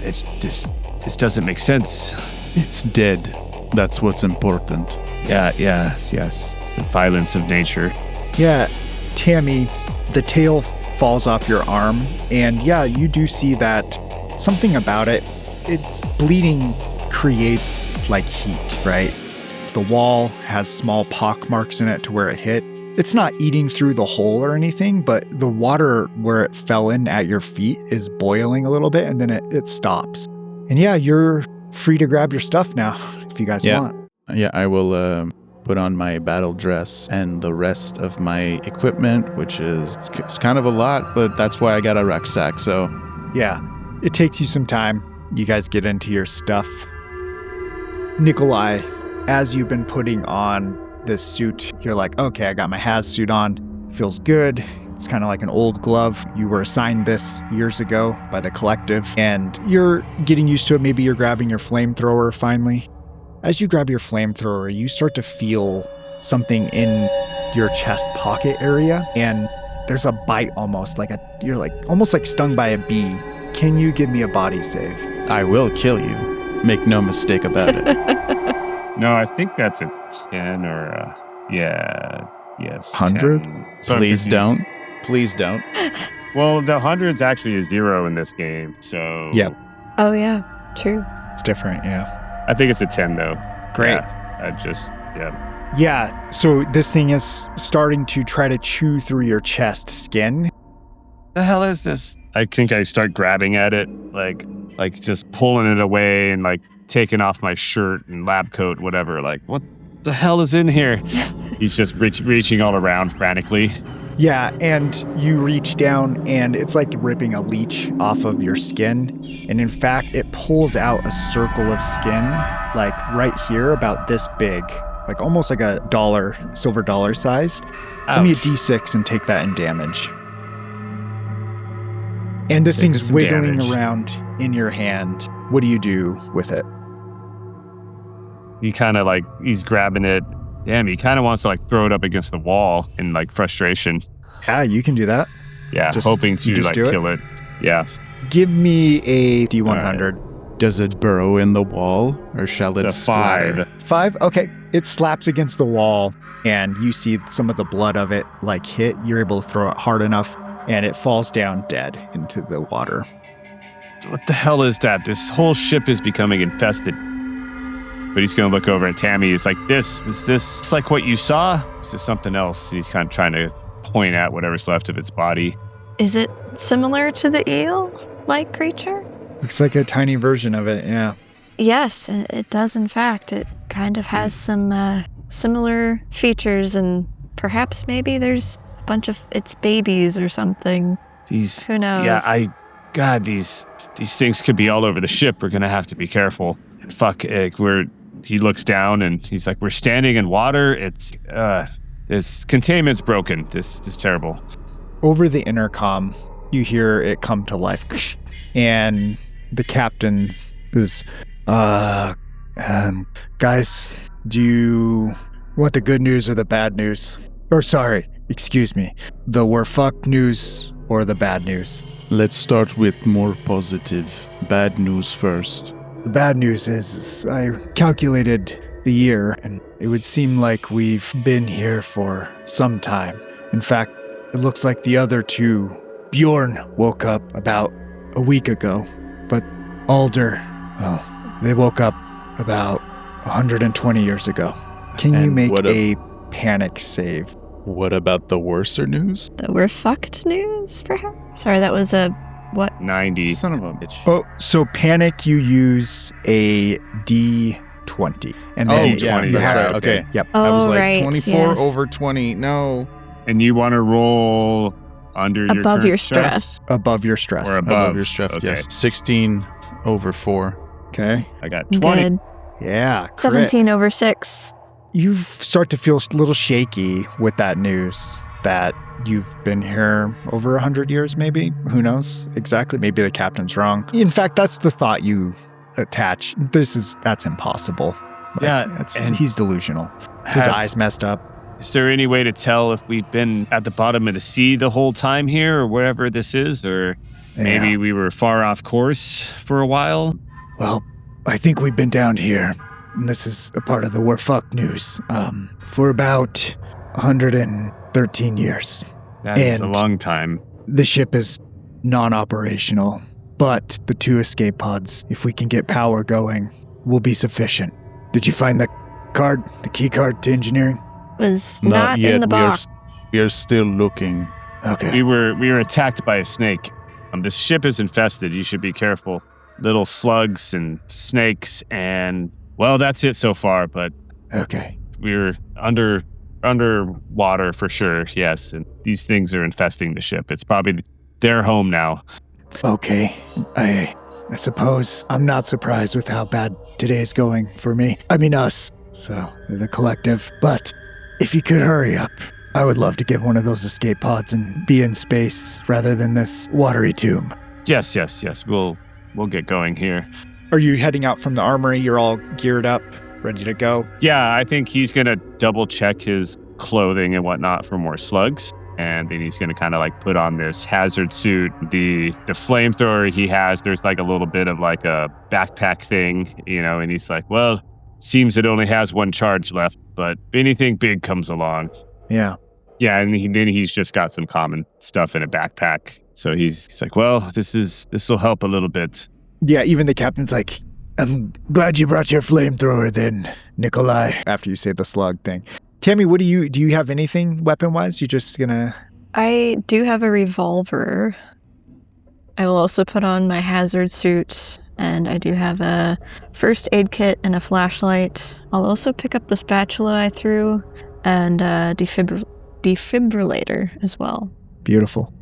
This doesn't make sense. It's dead. That's what's important. Yes. It's the violence of nature. Yeah, Tammy, the tail falls off your arm, and yeah, you do see that something about it. It's bleeding creates like heat, right? The wall has small pock marks in it to where it hit. It's not eating through the hole or anything, but the water where it fell in at your feet is boiling a little bit, and then it stops. And yeah, you're free to grab your stuff now if you guys want. Yeah, I will put on my battle dress and the rest of my equipment, which is it's kind of a lot, but that's why I got a rucksack, so... Yeah, it takes you some time. You guys get into your stuff. Nikolai, as you've been putting on this suit, you're like, okay, I got my Haz suit on. Feels good. It's kind of like an old glove. You were assigned this years ago by the collective, and you're getting used to it. Maybe you're grabbing your flamethrower finally. As you grab your flamethrower, you start to feel something in your chest pocket area, and there's a bite almost, you're almost like stung by a bee. Can you give me a body save? I will kill you. Make no mistake about it. No, I think that's a 10 or a... Yeah. Yes. 100? 10. Please don't. Please don't. Well, the 100's actually a 0 in this game, so... Yep. Oh, yeah. True. It's different, yeah. I think it's a 10, though. Great. Yeah. Yeah, so this thing is starting to try to chew through your chest skin. The hell is this? I think I start grabbing at it, like just pulling it away and like taking off my shirt and lab coat, whatever. Like, what the hell is in here? He's just reaching all around frantically. Yeah, and you reach down and it's like ripping a leech off of your skin. And in fact, it pulls out a circle of skin, like right here, about this big, like almost like a dollar, silver dollar sized. Give me a D6 and take that in damage. And this thing's wiggling around in your hand. What do you do with it? He kind of like, he's grabbing it. Damn, he kind of wants to like throw it up against the wall in like frustration. Yeah, you can do that. Yeah, Just- hoping you to just like do it? kill it. Yeah. Give me a D100. Does it burrow in the wall, or shall it It's a splatter? 5. 5? Okay. It slaps against the wall, and you see some of the blood of it like hit. You're able to throw it hard enough, and it falls down dead into the water. What the hell is that? This whole ship is becoming infested. But he's going to look over at Tammy. He's like, is this like what you saw? Is this something else? And he's kind of trying to point at whatever's left of its body. Is it similar to the eel-like creature? Looks like a tiny version of it, yeah. Yes, it does in fact. It kind of has some similar features, and perhaps maybe there's a bunch of its babies or something. These, Who knows? yeah, God, these things could be all over the ship. We're going to have to be careful. And fuck, he looks down and he's like, we're standing in water. This containment's broken. This is terrible. Over the intercom, you hear it come to life. And the captain is, guys, do you want the good news or the bad news? Or sorry, excuse me, the we're fucked news or the bad news? Let's start with more positive. Bad news first. The bad news is I calculated the year, and it would seem like we've been here for some time. In fact, it looks like the other two, Bjorn woke up about a week ago, but Alder, well, they woke up about 120 years ago. Can you And make what a panic save? What about the worser news? The we're fucked news, perhaps? Sorry, that was a what? 90. Son of a bitch. Oh, so panic, you use a D20. And then D20, you that's have- right, okay. Yep. I was Oh, like right, 24 yes. over 20. No. And you want to roll under your Above current your stress. Above your stress. Or above your stress, Okay. yes. 16 over 4. Okay. I got 20. Good. Yeah. crit. 17 over 6. You start to feel a little shaky with that news that you've been here over 100 years, maybe. Who knows exactly? Maybe the captain's wrong. In fact, that's the thought you attach. That's impossible. Yeah, and he's delusional. His Have- eyes messed up. Is there any way to tell if we've been at the bottom of the sea the whole time here or wherever this is? Or maybe Yeah. we were far off course for a while? Well, I think we've been down here, and this is a part of the we're fucked news, for about 113 years. That is a And- long time. The ship is non-operational, but the 2 escape pods, if we can get power going, will be sufficient. Did you find the key card to engineering? Was not in the box. We are still looking. Okay. We were attacked by a snake. This ship is infested. You should be careful. Little slugs and snakes and, well, that's it so far, but Okay. we're underwater for sure, yes. And these things are infesting the ship. It's probably their home now. Okay. I suppose I'm not surprised with how bad today's going for me. I mean us. So, the collective. But if you could hurry up, I would love to get one of those escape pods and be in space rather than this watery tomb. Yes. We'll get going here. Are you heading out from the armory? You're all geared up, ready to go? Yeah, I think he's going to double check his clothing and whatnot for more slugs. And then he's going to kind of like put on this hazard suit. The flamethrower he has, there's like a little bit of like a backpack thing, and he's like, well, seems it only has 1 charge left, but if anything big comes along. Yeah. Yeah, and then he's just got some common stuff in a backpack. So he's like, well, this will help a little bit. Yeah, even the captain's like, I'm glad you brought your flamethrower then, Nikolai. After you say the slug thing. Tammy, do you have anything weapon-wise? You just gonna... I do have a revolver. I will also put on my hazard suit, and I do have a first aid kit and a flashlight. I'll also pick up the spatula I threw and a defibrillator as well. Beautiful.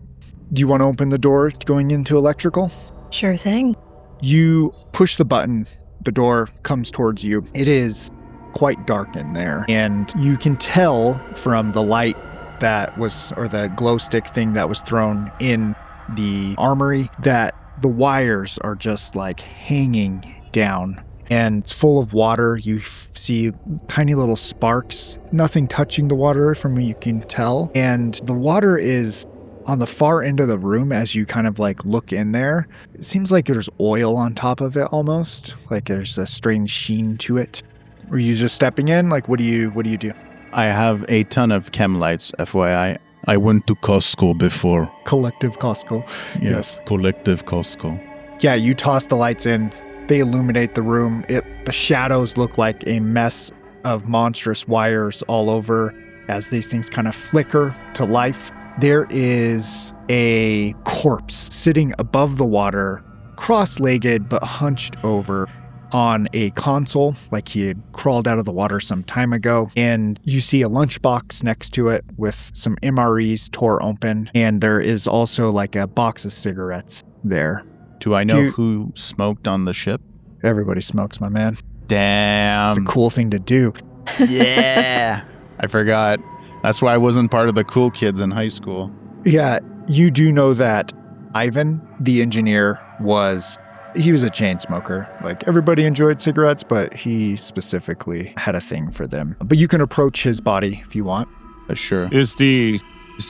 Do you want to open the door going into electrical? Sure thing. You push the button, the door comes towards you. It is quite dark in there, and you can tell from the light the glow stick thing that was thrown in the armory that the wires are just like hanging down. and it's full of water. You see tiny little sparks, nothing touching the water from what you can tell. And the water is on the far end of the room as you kind of like look in there. It seems like there's oil on top of it almost, like there's a strange sheen to it. Are you just stepping in? Like, what do you do? I have a ton of chem lights, FYI. I went to Costco before. Collective Costco. Yes, collective Costco. Yeah, you toss the lights in. They illuminate the room. The shadows look like a mess of monstrous wires all over as these things kind of flicker to life. There is a corpse sitting above the water, cross-legged but hunched over on a console, like he had crawled out of the water some time ago. And you see a lunchbox next to it with some MREs tore open. And there is also like a box of cigarettes there. Do I know who smoked on the ship? Everybody smokes, my man. Damn. It's a cool thing to do. Yeah. I forgot. That's why I wasn't part of the cool kids in high school. Yeah, you do know that Ivan, the engineer, he was a chain smoker. Like, everybody enjoyed cigarettes, but he specifically had a thing for them. But you can approach his body if you want. Sure. Is the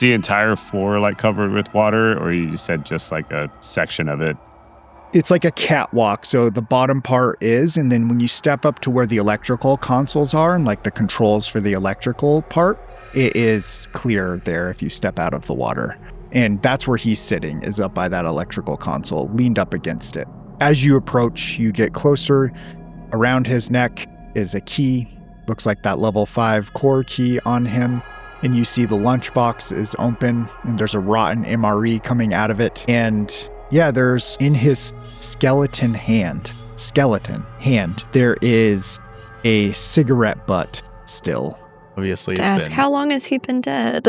entire floor like covered with water, or you said just like a section of it? It's like a catwalk, so the bottom part is, and then when you step up to where the electrical consoles are and like the controls for the electrical part, it is clear there if you step out of the water. And that's where he's sitting, is up by that electrical console, leaned up against it. As you approach, you get closer. Around his neck is a key. Looks like that level 5 core key on him. And you see the lunchbox is open, and there's a rotten MRE coming out of it. And yeah, there's in his skeleton hand, there is a cigarette butt still. Obviously, To ask, how long has he been dead?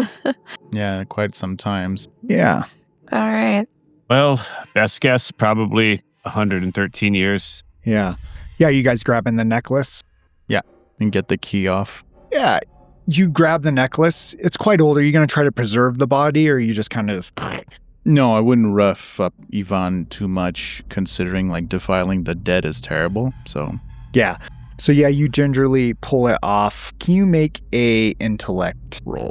Yeah, quite some times. Yeah. All right. Well, best guess, probably 113 years. Yeah. Yeah, you guys grabbing the necklace? Yeah, and get the key off. Yeah. You grab the necklace. It's quite old. Are you going to try to preserve the body, or are you just kind of just... No, I wouldn't rough up Ivan too much, considering like defiling the dead is terrible, so... Yeah. So yeah, you gingerly pull it off. Can you make a intellect roll?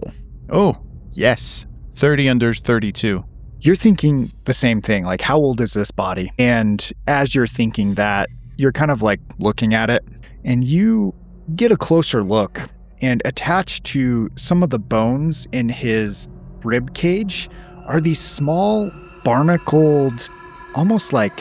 Oh, yes. 30 under 32. You're thinking the same thing, like how old is this body? And as you're thinking that, you're kind of like looking at it, and you get a closer look, and attached to some of the bones in his rib cage are these small barnacled, almost like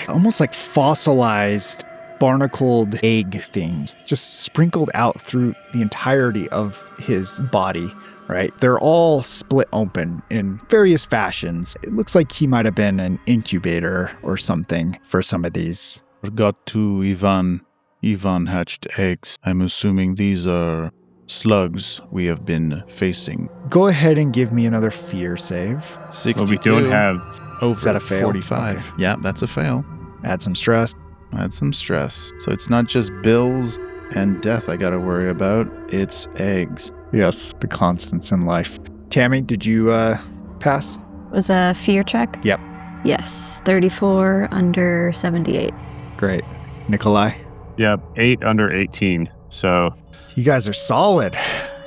fossilized barnacled egg things just sprinkled out through the entirety of his body, right? They're all split open in various fashions. It looks like he might have been an incubator or something for some of these. Forgot to Ivan. Ivan hatched eggs. I'm assuming these are slugs we have been facing. Go ahead and give me another fear save. 62. Well, we don't have... Over Is that a fail? 45. Okay. Yeah, that's a fail. Add some stress. Add some stress. So it's not just bills and death I gotta worry about. It's eggs. Yes, the constants in life. Tammy, did you pass? Was a fear check? Yep. Yes, 34 under 78. Great. Nikolai? Yep, 8 under 18. So You guys are solid.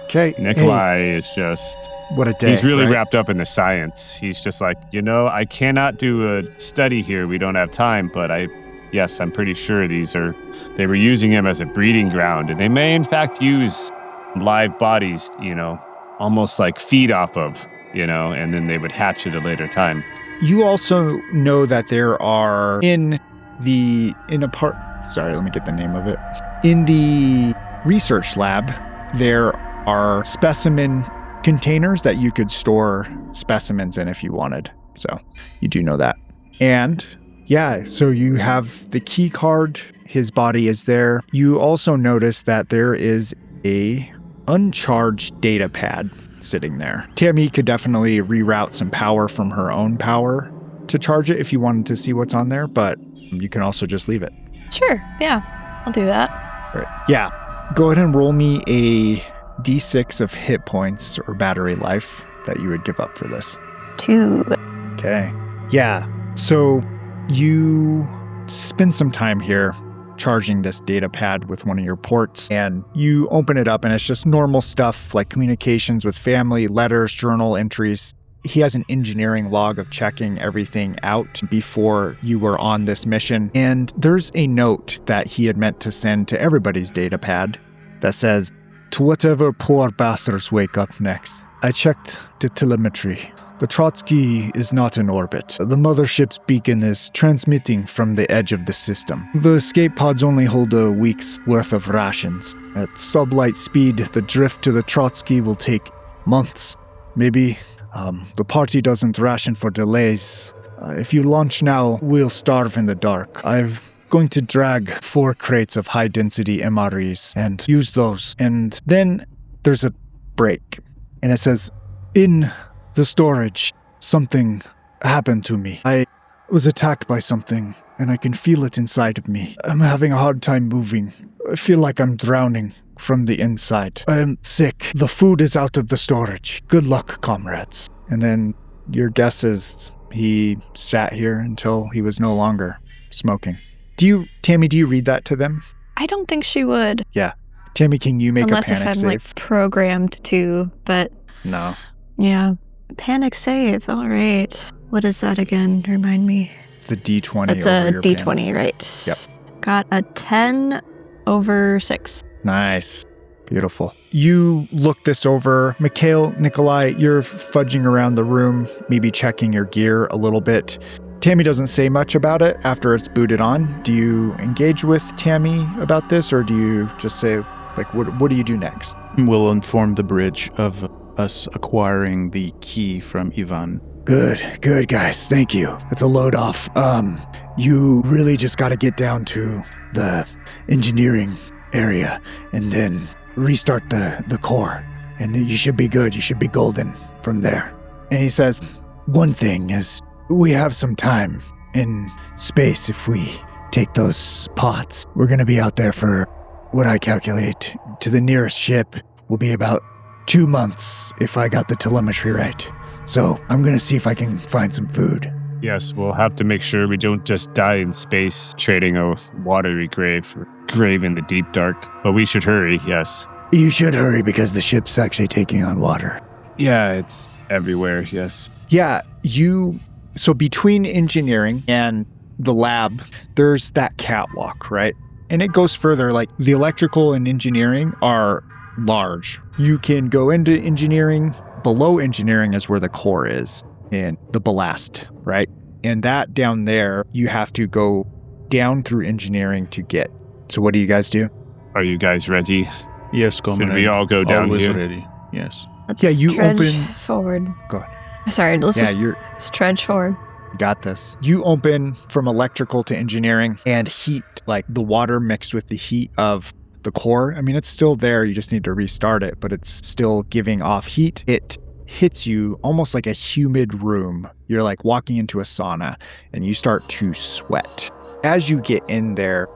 Okay. Nikolai is just... What a day. He's really right? wrapped up in the science. He's just like, I cannot do a study here. We don't have time, but yes, I'm pretty sure they were using him as a breeding ground, and they may in fact use live bodies, almost like feed off of, and then they would hatch at a later time. You also know that there are sorry, let me get the name of it. In the research lab, there are specimen containers that you could store specimens in if you wanted. So you do know that. And yeah, so you have the key card. His body is there. You also notice that there is a uncharged data pad sitting there. Tammy could definitely reroute some power from her own power to charge it if you wanted to see what's on there, but you can also just leave it. Sure, yeah, I'll do that. Right. Yeah. Go ahead and roll me a D6 of hit points or battery life that you would give up for this. 2. Okay. Yeah. So you spend some time here charging this data pad with one of your ports, and you open it up and it's just normal stuff like communications with family, letters, journal entries. He has an engineering log of checking everything out before you were on this mission, and there's a note that he had meant to send to everybody's data pad that says, "To whatever poor bastards wake up next. I checked the telemetry. The Trotsky is not in orbit. The Mothership's beacon is transmitting from the edge of the system. The escape pods only hold a week's worth of rations. At sublight speed, the drift to the Trotsky will take months, maybe. The party doesn't ration for delays. If you launch now, we'll starve in the dark. I'm going to drag 4 crates of high-density MREs and use those. And then there's a break. And it says, in the storage, something happened to me. I was attacked by something, and I can feel it inside of me. I'm having a hard time moving. I feel like I'm drowning from the inside. I'm sick. The food is out of the storage. Good luck, comrades." And then your guess is he sat here until he was no longer smoking. Tammy, do you read that to them? I don't think she would. Yeah. Tammy, can you make Unless a panic if I'm save? like programmed to, but No. yeah. Panic save, all right. What is that again? Remind me. It's the D20 That's over a your D20, panic. right? Yep. Got a 10 over 6. Nice. Beautiful. You look this over. Mikhail, Nikolai, you're fudging around the room, maybe checking your gear a little bit. Tammy doesn't say much about it after it's booted on. Do you engage with Tammy about this, or do you just say, like, what do you do next? We'll inform the bridge of us acquiring the key from Ivan. Good, guys. Thank you. It's a load off. You really just got to get down to the engineering area and then restart the core. And then you should be good. You should be golden from there. And he says, one thing is, we have some time in space if we take those pods. We're going to be out there for what I calculate to the nearest ship will be about 2 months if I got the telemetry right. So I'm going to see if I can find some food. Yes, we'll have to make sure we don't just die in space trading a watery grave for grave in the deep dark. But we should hurry, yes. You should hurry because the ship's actually taking on water. Yeah, it's everywhere, yes. Yeah, so between engineering and the lab, there's that catwalk, right? And it goes further, like the electrical and engineering are large. You can go into engineering. Below engineering is where the core is and the ballast, right? And that down there, you have to go down through engineering to get. So what do you guys do? Are you guys ready? Yes, Comrade. Should we all go down Always here? ready. Yes. Let's Yeah, you trudge open- forward. Go ahead. Sorry, let's Yeah, just trudge forward. You got this. You open from electrical to engineering and heat, like the water mixed with the heat of the core. I mean, it's still there. You just need to restart it, but it's still giving off heat. It hits you almost like a humid room. You're like walking into a sauna and you start to sweat. As you get in there,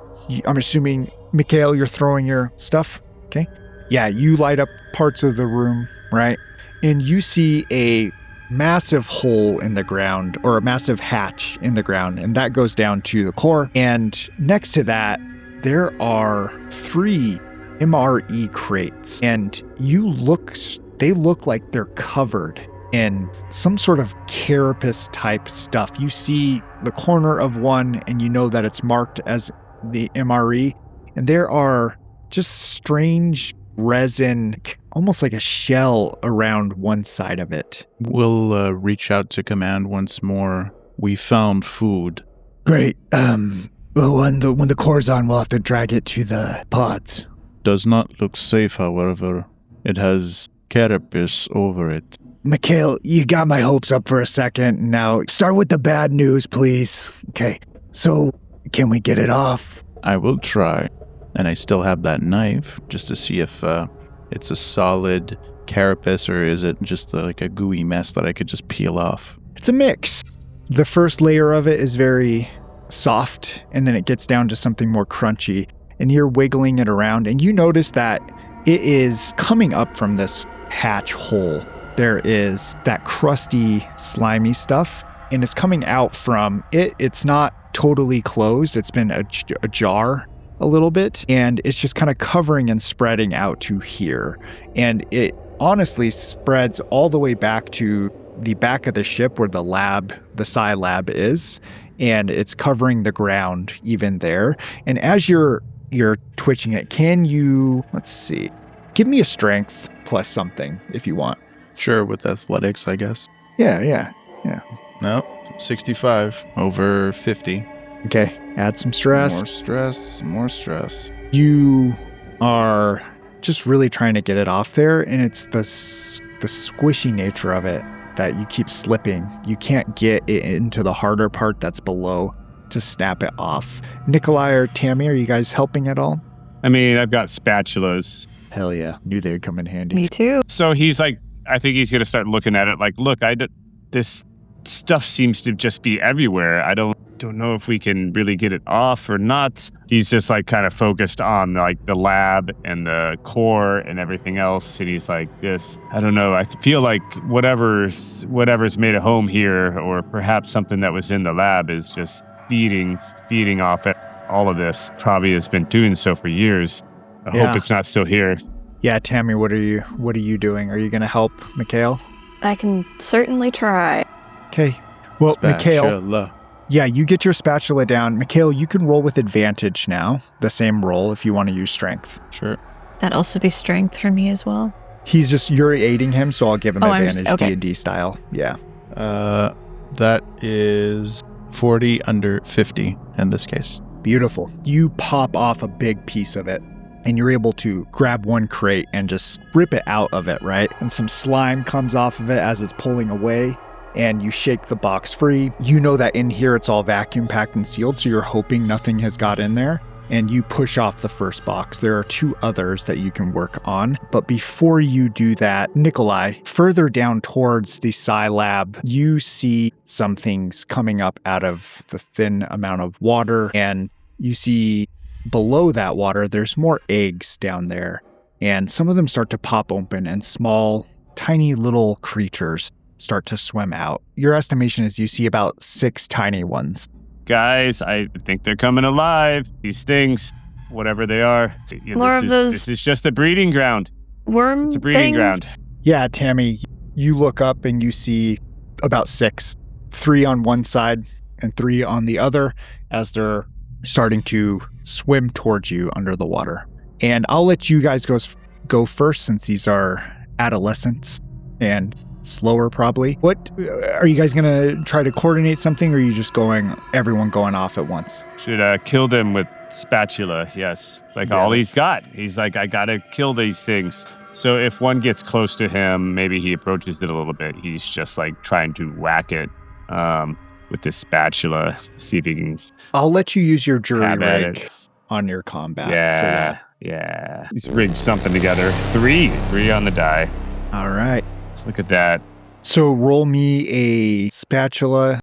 I'm assuming, Mikhail, you're throwing your stuff. Okay. Yeah, you light up parts of the room, right? And you see a massive hole in the ground, or a massive hatch in the ground, and that goes down to the core. And next to that, there are 3 MRE crates, and they look like they're covered in some sort of carapace type stuff. You see the corner of one, and you know that it's marked as the MRE, and there are just strange resin, almost like a shell around one side of it. We'll reach out to command once more. We found food. Great. Well, when the core's on, we'll have to drag it to the pods. Does not look safe, however. It has carapace over it. Mikhail, you got my hopes up for a second. Now, start with the bad news, please. Okay, so can we get it off? I will try. And I still have that knife, just to see if it's a solid carapace or is it just like a gooey mess that I could just peel off. It's a mix. The first layer of it is very soft, and then it gets down to something more crunchy. And you're wiggling it around, and you notice that it is coming up from this hatch hole. There is that crusty, slimy stuff, and it's coming out from it. It's not totally closed. It's been ajar, a little bit, and it's just kind of covering and spreading out to here. And it honestly spreads all the way back to the back of the ship where the psi lab is, and it's covering the ground even there. And as you're twitching it, can you, let's see, give me a strength plus something if you want. Sure, with athletics, I guess. Yeah. No, 65 over 50. Okay, add some stress. More stress. You are just really trying to get it off there, and it's the squishy nature of it that you keep slipping. You can't get it into the harder part that's below to snap it off. Nikolai or Tammy, are you guys helping at all? I mean, I've got spatulas. Hell yeah. Knew they would come in handy. Me too. So he's like, I think he's going to start looking at it like, look, this stuff seems to just be everywhere. I don't know if we can really get it off or not. He's just like kind of focused on like the lab and the core and everything else. And he's like, I don't know. I feel like whatever's made a home here, or perhaps something that was in the lab, is just feeding off it. All of this probably has been doing so for years. I hope it's not still here. Yeah, Tammy, what are you doing? Are you going to help Mikhail? I can certainly try. Okay. Well, Mikhail, Spatula. yeah, you get your spatula down. Mikhail, you can roll with advantage now. The same roll if you want to use strength. Sure. That'd also be strength for me as well. You're aiding him, so I'll give him advantage, okay. D&D style. Yeah. That is 40 under 50 in this case. Beautiful. You pop off a big piece of it, and you're able to grab one crate and just rip it out of it, right? And some slime comes off of it as it's pulling away, and you shake the box free. You know that in here it's all vacuum packed and sealed, so you're hoping nothing has got in there. And you push off the first box. There are 2 others that you can work on. But before you do that, Nikolai, further down towards the psi lab, you see some things coming up out of the thin amount of water. And you see below that water, there's more eggs down there. And some of them start to pop open, and small, tiny little creatures start to swim out. Your estimation is you see about 6 tiny ones. Guys, I think they're coming alive. These things, whatever they are. This is just a breeding ground. Worm It's a breeding things? ground. Yeah, Tammy, you look up and you see about 6, 3 on one side and 3 on the other, as they're starting to swim towards you under the water. And I'll let you guys go first, since these are adolescents and slower probably. What are you guys going to try to coordinate something, or are you just everyone going off at once? Should kill them with spatula, yes. It's like all he's got. He's like, I gotta kill these things. So if one gets close to him, maybe he approaches it a little bit. He's just like trying to whack it with this spatula, see if he can. I'll let you use your jury Have at rig it. on your combat for that. Yeah. He's rigged something together. 3 on the die. All right. Look at that. So roll me a spatula.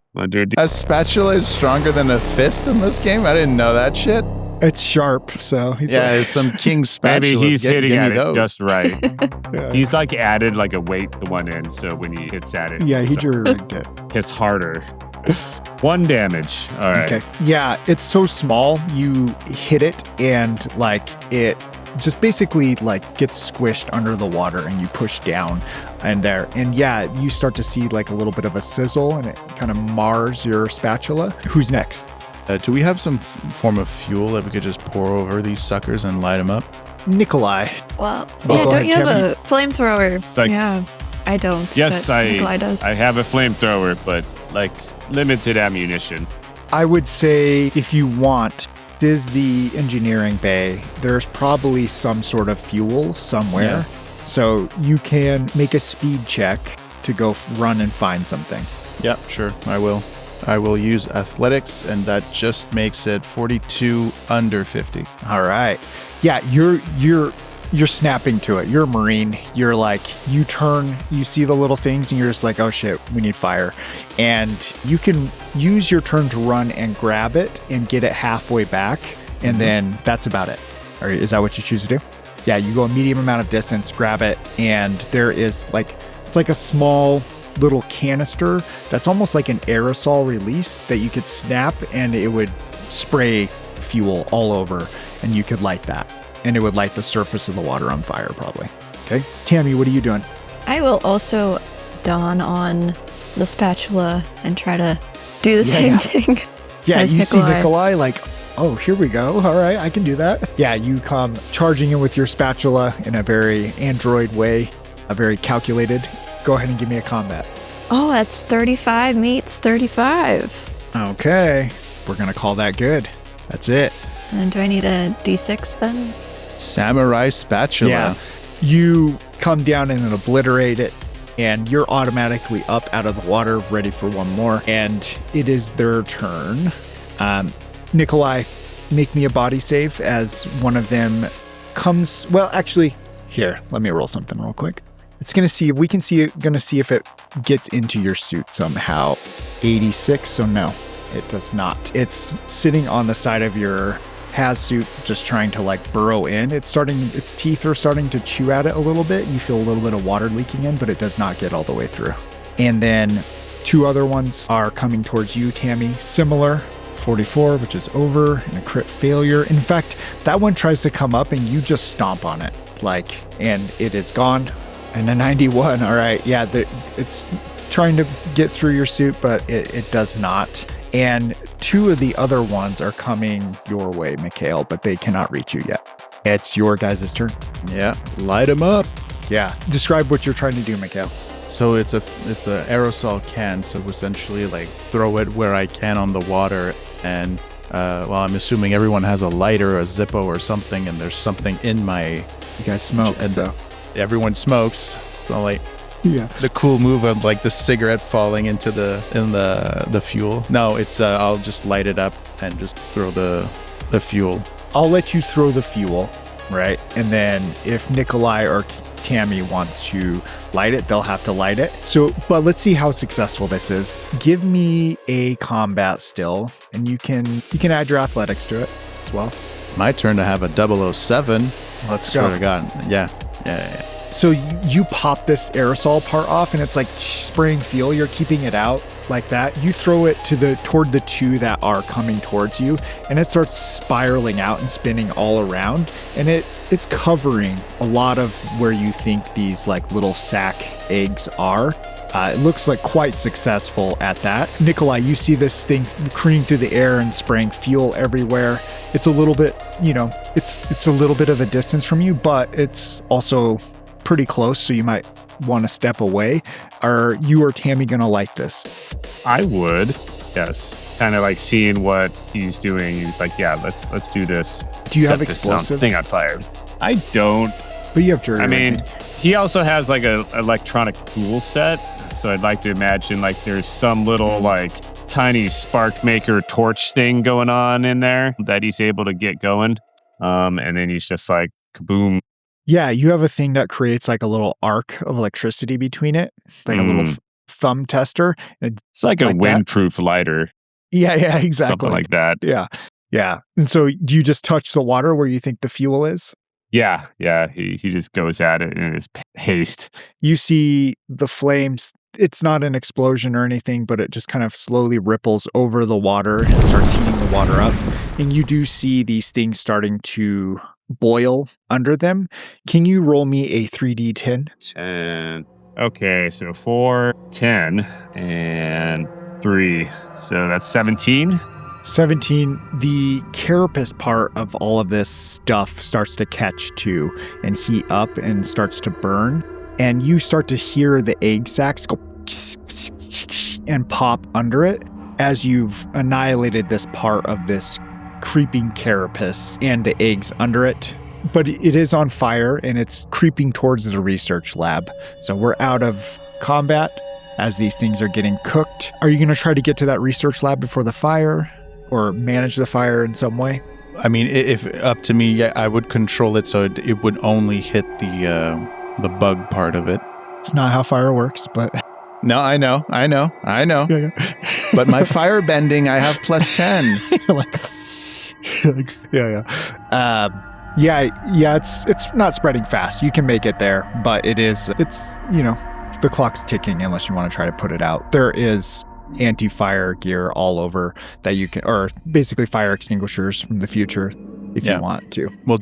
A spatula is stronger than a fist in this game? I didn't know that shit. It's sharp, so he's It's some king spatula. Maybe he's hitting at it those. just right. yeah. He's like added like a weight to one end, so when he hits at it, Yeah, he jury rigged it. hits harder. 1 damage. All right. Okay. Yeah, it's so small. You hit it, and like it just basically like gets squished under the water, and you push down and there. And yeah, you start to see like a little bit of a sizzle, and it kind of mars your spatula. Who's next? Do we have some form of fuel that we could just pour over these suckers and light them up? Nikolai. Well, Oh, yeah, go don't you ahead, have a flamethrower? It's like- yeah, I don't. Yes, but Nikolai does. I have a flamethrower, but like limited ammunition. I would say if you want, this is the engineering bay. There's probably some sort of fuel somewhere. Yeah. So you can make a speed check to go run and find something. Yep, sure, I will. I will use athletics, and that just makes it 42 under 50. All right. Yeah, you're snapping to it. You're a Marine. You're like, you turn, you see the little things, and you're just like, oh shit, we need fire. And you can use your turn to run and grab it and get it halfway back, and then that's about it. All right, is that what you choose to do? Yeah, you go a medium amount of distance, grab it, and there is like, it's like a small little canister that's almost like an aerosol release that you could snap, and it would spray fuel all over, and you could light that. And it would light the surface of the water on fire, probably. Okay. Tammy, what are you doing? I will also dawn on the spatula and try to do the same thing. Yeah, as you see Nikolai. Nikolai like, oh, here we go. All right, I can do that. Yeah, you come charging in with your spatula in a very android way, a very calculated. Go ahead and give me a combat. Oh, that's 35 meets 35. Okay, we're going to call that good. That's it. And then do I need a D6 then? Samurai spatula. Yeah. You come down and obliterate it, and you're automatically up out of the water, ready for one more. And it is their turn. Nikolai, make me a body save as one of them comes. Well, actually, here, let me roll something real quick. It's gonna see if it gets into your suit somehow. 86. So no, it does not. It's sitting on the side of your has suit, just trying to like burrow in. Its teeth are starting to chew at it a little bit. You feel a little bit of water leaking in, but it does not get all the way through. And then 2 other ones are coming towards you, Tammy. Similar, 44, which is over, and a crit failure. In fact, that one tries to come up and you just stomp on it, and it is gone. And a 91. All right, yeah, it's trying to get through your suit, but it does not. And 2 of the other ones are coming your way, Mikhail, but they cannot reach you yet. It's your guys' turn. Yeah, light them up. Yeah. Describe what you're trying to do, Mikhail. So it's a aerosol can. So essentially, like throw it where I can on the water, and I'm assuming everyone has a lighter, a Zippo, or something, and there's something in my. You guys smoke, and so everyone smokes. So like. Yeah. The cool move of like the cigarette falling into the fuel. No, it's I'll just light it up and just throw the fuel. I'll let you throw the fuel, right? And then if Nikolai or Tammy wants to light it, they'll have to light it. So, but let's see how successful this is. Give me a combat still, and you can add your athletics to it as well. My turn to have a 007. Let's go. Swear to God. Yeah. So you pop this aerosol part off, and it's like spraying fuel. You're keeping it out like that. You throw it toward the 2 that are coming towards you, and it starts spiraling out and spinning all around. And it's covering a lot of where you think these like little sack eggs are. It looks like quite successful at that. Nikolai, you see this thing careening through the air and spraying fuel everywhere. It's a little bit, it's a little bit of a distance from you, but it's also pretty close, so you might want to step away. Are you or Tammy gonna light this? I would, yes. Kind of like seeing what he's doing. He's like, yeah, let's do this. Do you Set have this explosives? thing on fire. I don't. But you have jury. I mean, he also has like a electronic tool set, so I'd like to imagine like there's some little like tiny spark maker torch thing going on in there that he's able to get going. And then he's just like kaboom. Yeah, you have a thing that creates like a little arc of electricity between it, like a little thumb tester. It's like a windproof lighter. Yeah, exactly. Something like that. Yeah. And so do you just touch the water where you think the fuel is? Yeah. He just goes at it in his haste. You see the flames. It's not an explosion or anything, but it just kind of slowly ripples over the water and starts heating the water up. And you do see these things starting to boil under them. Can you roll me a 3d10? 10. Okay, so 4, 10, and 3. So that's 17. 17. The carapace part of all of this stuff starts to catch too and heat up and starts to burn. And you start to hear the egg sacs go and pop under it as you've annihilated this part of this creeping carapace and the eggs under it. But it is on fire and it's creeping towards the research lab. So we're out of combat as these things are getting cooked. Are you going to try to get to that research lab before the fire or manage the fire in some way? I mean, if up to me, I would control it so it would only hit the bug part of it. It's not how fire works, but... No, I know. Yeah. But my fire bending, I have plus 10. It's not spreading fast. You can make it there, but it's the clock's ticking unless you want to try to put it out. There is anti-fire gear all over that you can, or basically fire extinguishers from the future if you want to. Well,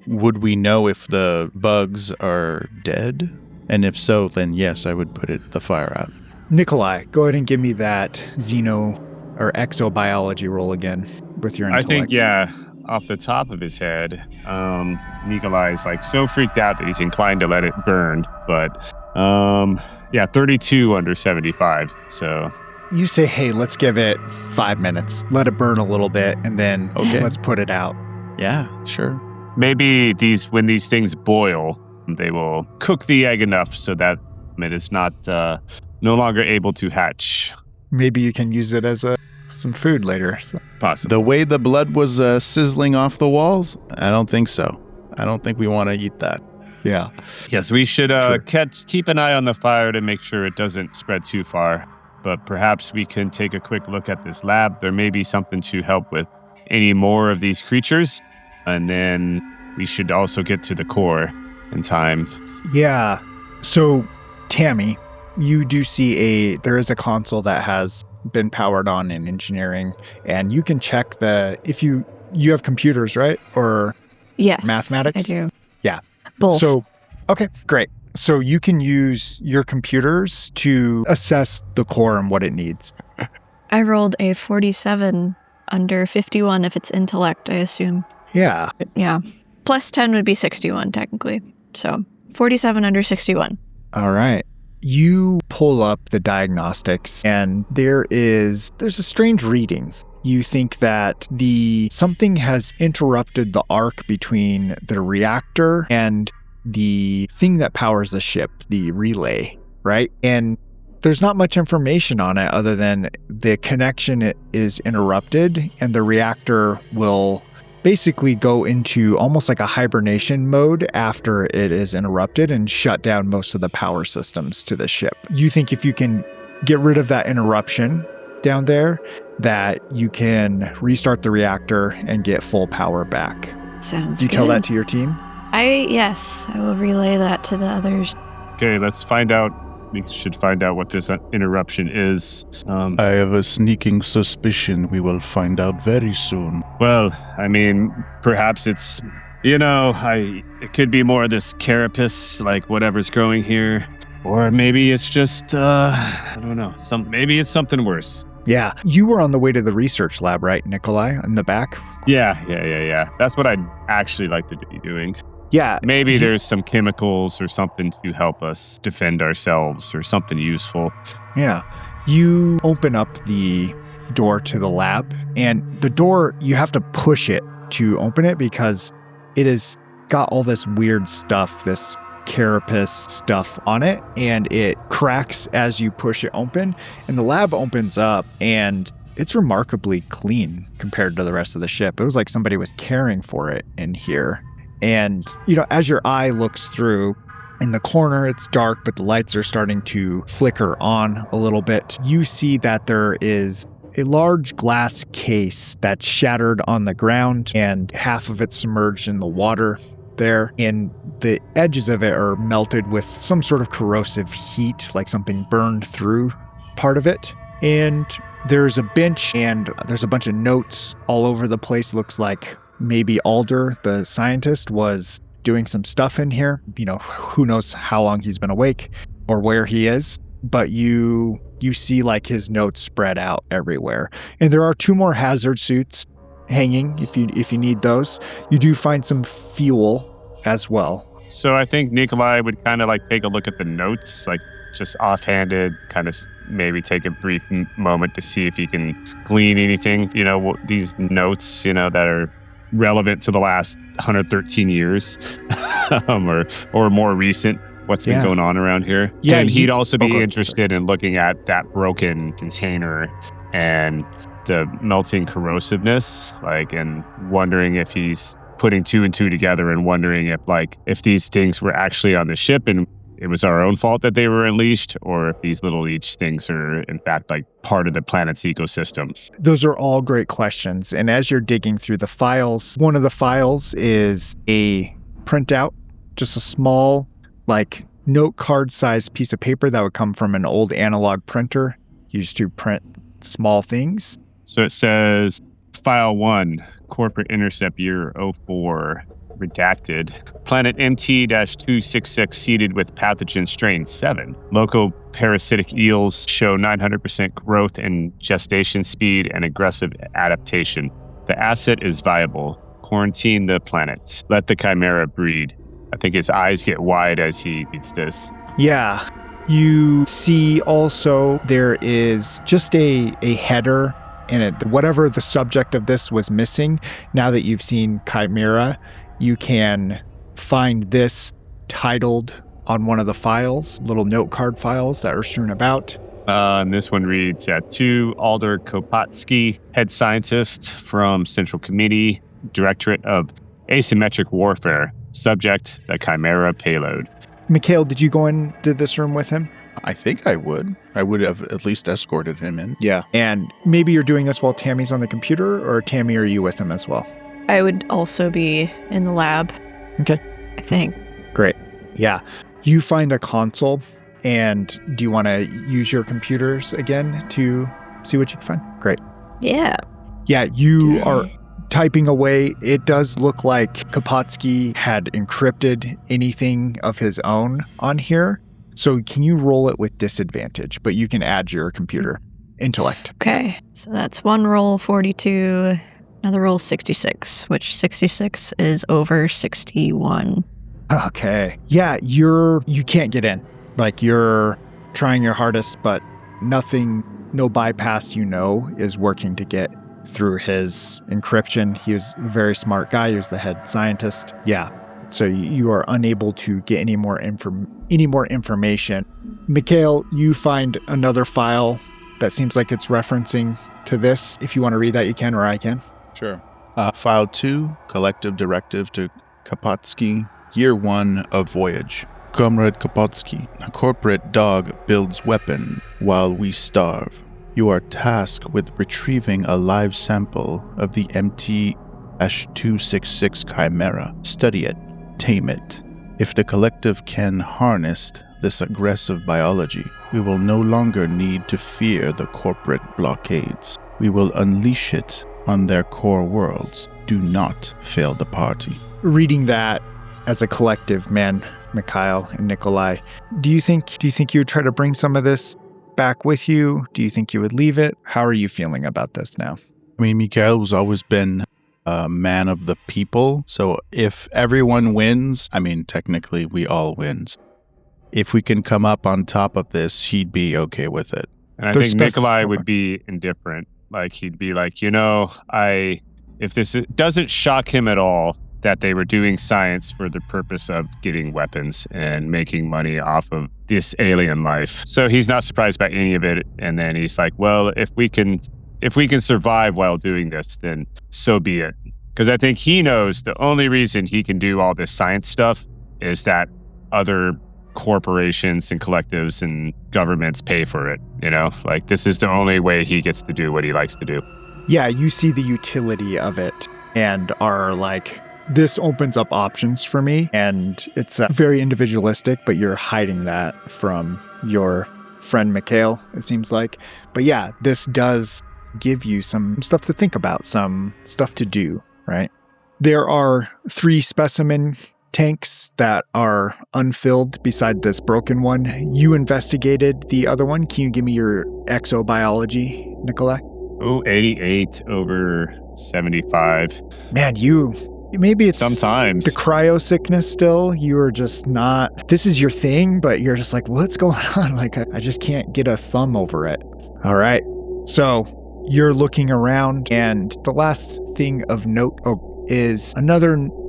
would we know if the bugs are dead? And if so, then yes, I would put the fire out. Nikolai, go ahead and give me that xeno or exobiology roll again with your intellect. I think, yeah, off the top of his head, Nikolai's like so freaked out that he's inclined to let it burn. But 32 under 75. So you say, hey, let's give it 5 minutes, let it burn a little bit, and then let's put it out. Yeah, sure. Maybe when these things boil, they will cook the egg enough so that it is not no longer able to hatch. Maybe you can use it as some food later. So. Possibly. The way the blood was sizzling off the walls, I don't think so. I don't think we want to eat that. Yeah. Yes, we should keep an eye on the fire to make sure it doesn't spread too far. But perhaps we can take a quick look at this lab. There may be something to help with any more of these creatures. And then we should also get to the core in time. Yeah. So, Tammy, you do see there is a console that has been powered on in engineering, and you can check if you have computers, right? Or yes, mathematics? I do. Yeah. Both. So, okay, great. So you can use your computers to assess the core and what it needs. I rolled a 47 under 51 if it's intellect, I assume. Yeah. Yeah. Plus 10 would be 61, technically. So 47 under 61. All right. You pull up the diagnostics, and there's a strange reading. You think that something has interrupted the arc between the reactor and the thing that powers the ship, the relay, right? And there's not much information on it other than the connection is interrupted, and the reactor will basically go into almost like a hibernation mode after it is interrupted and shut down most of the power systems to the ship. You think if you can get rid of that interruption down there, that you can restart the reactor and get full power back. Sounds Do you good. tell that to your team? Yes, I will relay that to the others. Okay, let's find out. We should find out what this interruption is. I have a sneaking suspicion we will find out very soon. Well, I mean, perhaps it's, it could be more of this carapace, like whatever's growing here. Or maybe it's just, I don't know, maybe it's something worse. Yeah. You were on the way to the research lab, right, Nikolai, in the back? Yeah. That's what I'd actually like to be doing. Yeah. Maybe there's some chemicals or something to help us defend ourselves or something useful. Yeah. You open up the door to the lab, and the door, you have to push it to open it because it has got all this weird stuff, this carapace stuff on it, and it cracks as you push it open, and the lab opens up, and it's remarkably clean compared to the rest of the ship. It was like somebody was caring for it in here. And, as your eye looks through, in the corner, it's dark, but the lights are starting to flicker on a little bit. You see that there is a large glass case that's shattered on the ground, and half of it submerged in the water there. And the edges of it are melted with some sort of corrosive heat, like something burned through part of it. And there's a bench, and there's a bunch of notes all over the place. Looks like maybe Alder, the scientist, was doing some stuff in here. Who knows how long he's been awake or where he is. But you see like his notes spread out everywhere. And there are 2 more hazard suits hanging if you need those. You do find some fuel as well. So I think Nikolai would kind of like take a look at the notes, like just offhanded, kind of maybe take a brief moment to see if he can glean anything, these notes, that are relevant to the last 113 years or more recent, what's been going on around here. Yeah, and he'd also be interested in looking at that broken container and the melting corrosiveness, and wondering if he's putting 2 and 2 together and wondering if these things were actually on the ship and it was our own fault that they were unleashed, or if these little leech things are in fact part of the planet's ecosystem. Those are all great questions. And as you're digging through the files, one of the files is a printout, just a small, note card sized piece of paper that would come from an old analog printer. used to print small things. So it says File 1, Corporate Intercept Year 04, redacted. Planet MT-266 seeded with pathogen strain 7. Local parasitic eels show 900% growth in gestation speed and aggressive adaptation. The asset is viable. Quarantine the planet. Let the chimera breed. I think his eyes get wide as he reads this. Yeah. You see also there is just a header in it. Whatever the subject of this was missing, now that you've seen Chimera, you can find this titled on one of the files, little note card files that are strewn about. And this one reads, to Alder Kopatsky, head scientist from Central Committee, Directorate of Asymmetric Warfare. Subject, the Chimera payload. Mikhail, did you go into this room with him? I think I would. I would have at least escorted him in. Yeah. And maybe you're doing this while Tammy's on the computer, or Tammy, are you with him as well? I would also be in the lab. Okay. I think. Great. Yeah. You find a console, and do you want to use your computers again to see what you can find? Great. Yeah. Yeah, you are typing away. It does look like Kapotsky had encrypted anything of his own on here. So can you roll it with disadvantage, but you can add your computer intellect. Okay. So that's one roll, 42. Another roll, 66, which 66 is over 61. Okay. Yeah, you can't get in. Like, you're trying your hardest, but no bypass is working to get through his encryption. He was a very smart guy. He was the head scientist. Yeah. So you are unable to get any more information. Mikhail, you find another file that seems like it's referencing to this. If you want to read that, you can, or I can. Sure. File 2, Collective Directive to Kapotsky, Year 1 of Voyage. Comrade Kapotsky, a corporate dog builds weapon while we starve. You are tasked with retrieving a live sample of the MT-266 Chimera. Study it. Tame it. If the collective can harness this aggressive biology, we will no longer need to fear the corporate blockades. We will unleash it on their core worlds. Do not fail the party. Reading that as a collective, man, Mikhail and Nikolai, do you think you would try to bring some of this back with you? Do you think you would leave it? How are you feeling about this now? I mean, Mikhail has always been a man of the people. So if everyone wins, I mean, technically we all win. If we can come up on top of this, he'd be okay with it. And I think Nikolai would be indifferent. Like, he'd be like, if this doesn't shock him at all that they were doing science for the purpose of getting weapons and making money off of this alien life. So he's not surprised by any of it. And then he's like, well, if we can survive while doing this, then so be it. Because I think he knows the only reason he can do all this science stuff is that other corporations and collectives and governments pay for it. Like, this is the only way he gets to do what he likes to do. Yeah, you see the utility of it and are like, this opens up options for me, and it's very individualistic, but you're hiding that from your friend Mikhail, it seems like. But yeah, this does give you some stuff to think about, some stuff to do, right? There are 3 specimen tanks that are unfilled beside this broken one. You investigated the other one. Can you give me your exobiology, Nikolai? 88 over 75. Man, maybe it's sometimes the cryo sickness still. You are just not, this is your thing, but you're just like, what's going on? Like, I just can't get a thumb over it. All right. So you're looking around, and the last thing of note is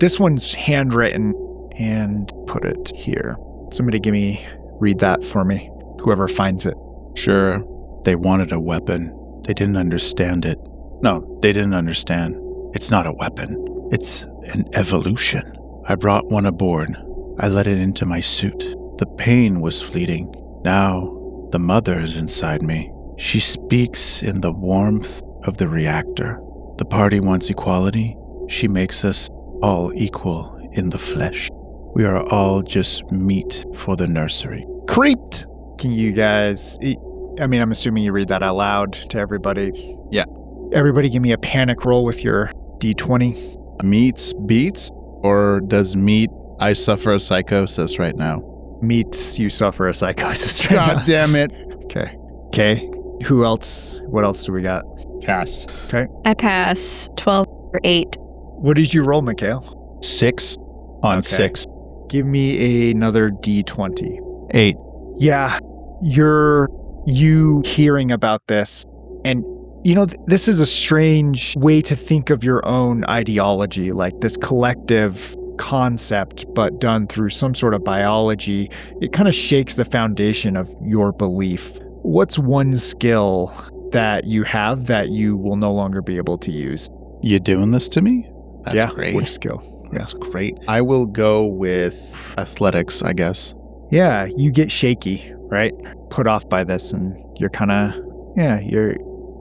this one's handwritten, and put it here. Somebody read that for me, whoever finds it. Sure. They wanted a weapon. They didn't understand it. No, they didn't understand. It's not a weapon. It's an evolution. I brought one aboard. I let it into my suit. The pain was fleeting. Now, the mother is inside me. She speaks in the warmth of the reactor. The party wants equality. She makes us all equal in the flesh. We are all just meat for the nursery. Creeped! Can you guys, I mean, I'm assuming you read that out loud to everybody. Yeah. Everybody give me a panic roll with your D20. Meets beats? Or does meet I suffer a psychosis right now? Meets you suffer a psychosis right God now. damn it. Okay. Okay. Who else? What else do we got? Pass. I pass 12 or 8. What did you roll, Mikhail? 6 on Okay. 6. Give me another D20. 8. Yeah. You hearing about this, and this is a strange way to think of your own ideology, like this collective concept, but done through some sort of biology. It kind of shakes the foundation of your belief. What's one skill that you have that you will no longer be able to use? You doing this to me? That's great. Which skill? That's great. I will go with athletics, I guess. Yeah, you get shaky, right? Put off by this, and you're kind of, you're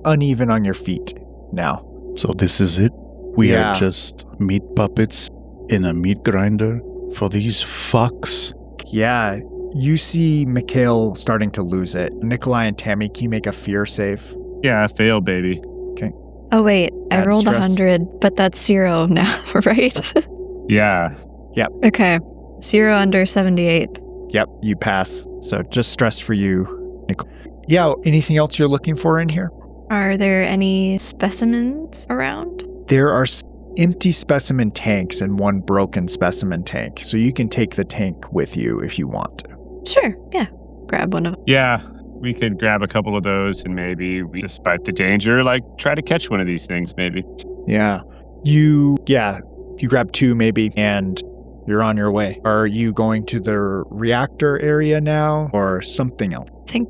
uneven on your feet now. So this is it? We Yeah. are just meat puppets in a meat grinder for these fucks? Yeah, you see Mikhail starting to lose it. Nikolai and Tammy, can you make a fear save? Yeah, fail, baby. Oh, wait. I Add rolled stress. 100, but that's 0 now, right? Yeah. Okay. 0 under 78. Yep, you pass. So just stress for you, Nikolai. Yeah, anything else you're looking for in here? Are there any specimens around? There are empty specimen tanks and one broken specimen tank, so you can take the tank with you if you want. Sure, yeah. Grab one of them. Yeah, we could grab a couple of those and maybe, despite the danger, try to catch one of these things, maybe. Yeah. You grab 2 maybe, and you're on your way. Are you going to the reactor area now or something else? I think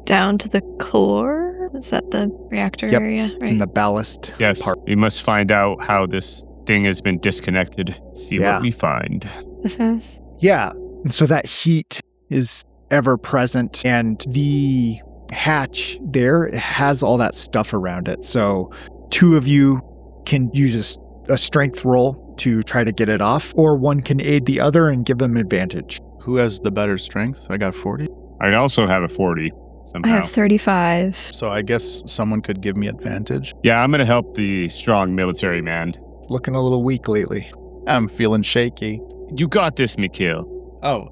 down to the core? Is that the reactor Yep, area? It's in the ballast Yes, part. we must find out how this thing has been disconnected. See Yeah. what we find. Mhm. Yeah. And so that heat is ever present, and the hatch there has all that stuff around it. So 2 of you can use a strength roll to try to get it off, or one can aid the other and give them advantage. Who has the better strength? I got 40. I also have a 40 I somehow. have 35. So I guess someone could give me advantage. Yeah, I'm going to help the strong military man. It's looking a little weak lately. I'm feeling shaky. You got this, Mikhail. Oh,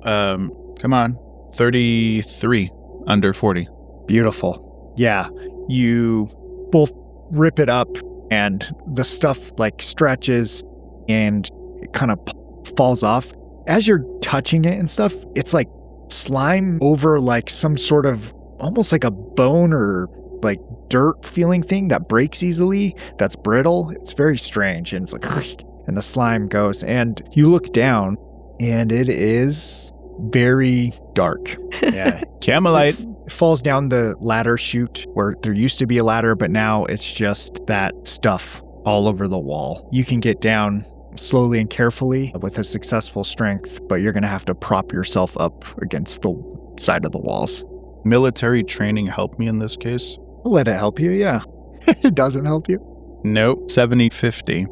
come on. 33 under 40. Beautiful. Yeah. You both rip it up, and the stuff stretches and it kind of falls off. As you're touching it and stuff, it's like slime over some sort of almost like a bone or dirt feeling thing that breaks easily, that's brittle. It's very strange, and it's and the slime goes, and you look down and it is very dark. Yeah. Camelite. It falls down the ladder chute where there used to be a ladder, but now it's just that stuff all over the wall. You can get down slowly and carefully with a successful strength, but you're going to have to prop yourself up against the side of the walls. Military training help me in this case? I'll let it help you, yeah. It doesn't help you. Nope. 70-50.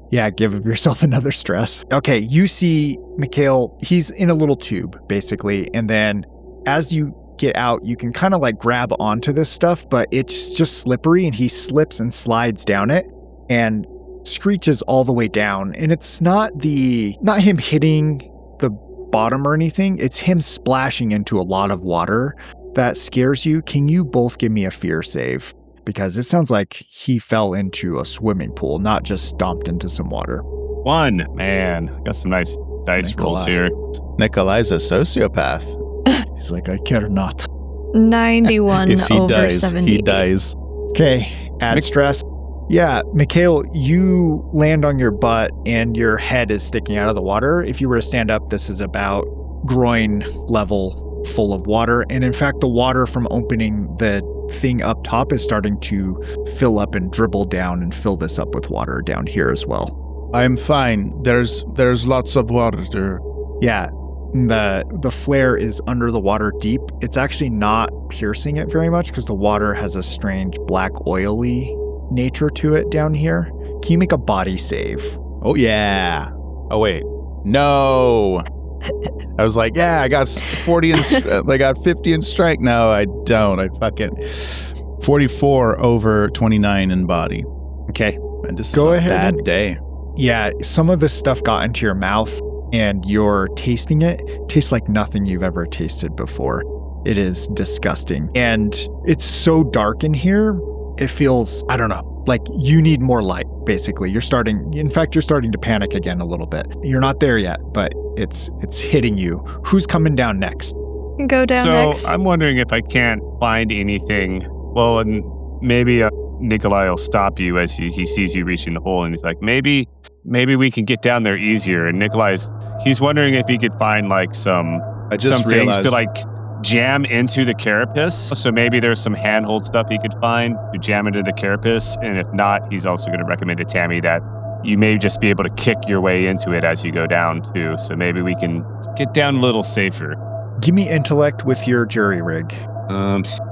Yeah, give yourself another stress. Okay, you see Mikhail, he's in a little tube, basically, and then as you get out, you can kind of grab onto this stuff, but it's just slippery, and he slips and slides down it and screeches all the way down. And it's not him hitting the bottom or anything, it's him splashing into a lot of water that scares you. Can you both give me a fear save? Because it sounds like he fell into a swimming pool, not just stomped into some water. 1. Man, got some nice dice rolls Nikolai. here. Nikolai's a sociopath. He's like, I care not. 91 If he over dies, 70. he dies. Okay, add stress. Yeah, Mikhail, you land on your butt and your head is sticking out of the water. If you were to stand up, this is about groin level full of water. And in fact, the water from opening the thing up top is starting to fill up and dribble down and fill this up with water down here as well. I'm fine. There's lots of water. Yeah, the flare is under the water deep. It's actually not piercing it very much because the water has a strange black oily nature to it down here. Can you make a body save? Oh, yeah. Oh, wait. No. I was like, yeah, I got 40 and I got 50 in strike. No, I don't. I fucking 44 over 29 in body. Okay. And this Go is ahead a bad and- day. Yeah, some of this stuff got into your mouth and you're tasting it. Tastes like nothing you've ever tasted before. It is disgusting. And it's so dark in here, it feels, I don't know, like you need more light, basically. You're starting to panic again a little bit. You're not there yet, but it's hitting you. Who's coming down next? Go down next. So I'm wondering if I can't find anything. Well, and maybe Nikolai will stop you as he sees you reaching the hole, and he's like, maybe we can get down there easier. And he's wondering if he could find like some things to like jam into the carapace. So maybe there's some handhold stuff he could find to jam into the carapace. And if not, he's also going to recommend to Tammy that you may just be able to kick your way into it as you go down too. So maybe we can get down a little safer. Give me intellect with your jury rig.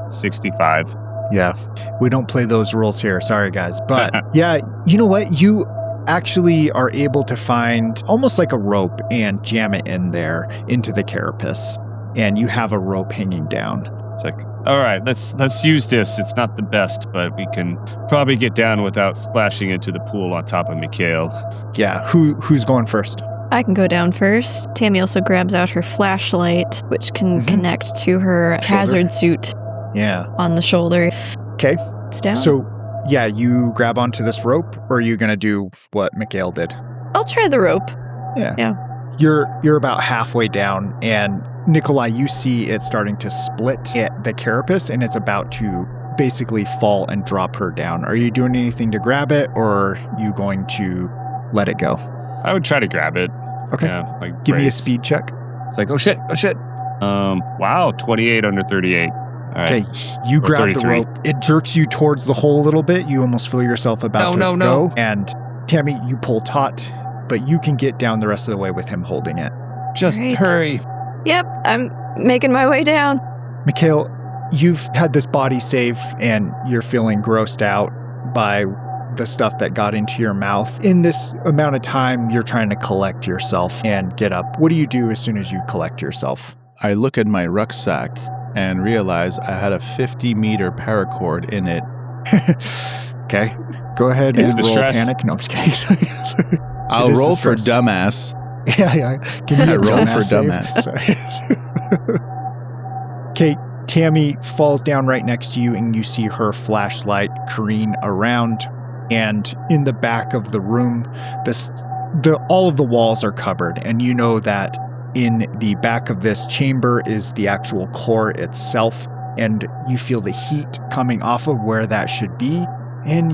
65. Yeah, we don't play those rules here. Sorry, guys. But yeah, you know what? You actually are able to find almost like a rope and jam it in there into the carapace. And you have a rope hanging down. It's like, all right, let's use this. It's not the best, but we can probably get down without splashing into the pool on top of Mikhail. Yeah, who's going first? I can go down first. Tammy also grabs out her flashlight, which can connect to her hazard suit Yeah. on the shoulder. Okay. It's down. So, yeah, you grab onto this rope, or are you going to do what Mikhail did? I'll try the rope. Yeah. You're about halfway down, and Nikolai, you see it starting to split at the carapace, and it's about to basically fall and drop her down. Are you doing anything to grab it, or are you going to let it go? I would try to grab it. Okay. Yeah, like Give me a brace. speed check. It's like, oh shit. Wow, 28 under 38. All right. Okay, you Or grab 33. the rope. It jerks you towards the hole a little bit. You almost feel yourself about to go. And Tammy, you pull taut, but you can get down the rest of the way with him holding it. Just Great. hurry. Yep, I'm making my way down. Mikhail, you've had this body save and you're feeling grossed out by the stuff that got into your mouth. In this amount of time, you're trying to collect yourself and get up. What do you do as soon as you collect yourself? I look at my rucksack and realize I had a 50-meter paracord in it. Okay, go ahead It's and the roll stress. panic. No, I'm just kidding. I'll It is roll the for stress. dumbass. Yeah. Give me I a roll for dumbass. Okay, Tammy falls down right next to you, and you see her flashlight careen around. And in the back of the room, all of the walls are covered, and you know that in the back of this chamber is the actual core itself, and you feel the heat coming off of where that should be. And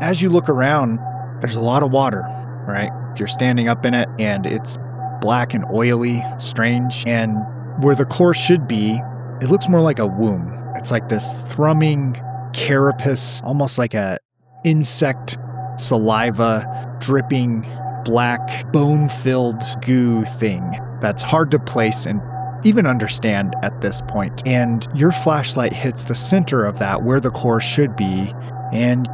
as you look around, there's a lot of water, right? You're standing up in it, and it's black and oily, strange. And where the core should be, it looks more like a womb. It's like this thrumming carapace, almost like a insect saliva dripping black bone-filled goo thing that's hard to place and even understand at this point. And your flashlight hits the center of that where the core should be, and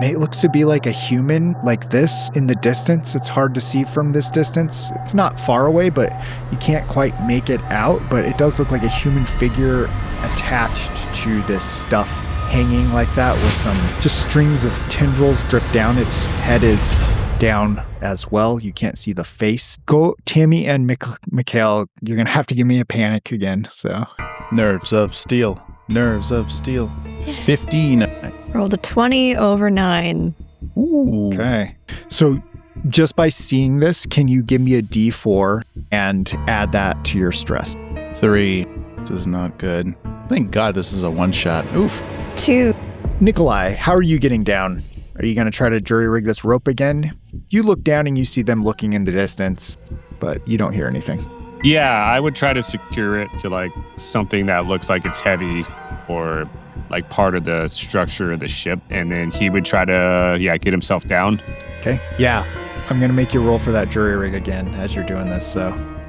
it looks to be like a human like this in the distance. It's hard to see from this distance. It's not far away, but you can't quite make it out, but it does look like a human figure attached to this stuff hanging like that with some just strings of tendrils drip down. Its head is down as well. You can't see the face. Go, Tammy and Mikhail, you're going to have to give me a panic again. So Nerves of steel. Nerves of steel. 15. Rolled a 20 over 9. Ooh. Okay. So just by seeing this, can you give me a D4 and add that to your stress? 3. This is not good. Thank God this is a one-shot. Oof. 2. Nikolai, how are you getting down? Are you going to try to jury rig this rope again? You look down and you see them looking in the distance, but you don't hear anything. Yeah, I would try to secure it to like something that looks like it's heavy or like part of the structure of the ship. And then he would try to, get himself down. Okay. Yeah. I'm going to make you roll for that jury rig again as you're doing this. So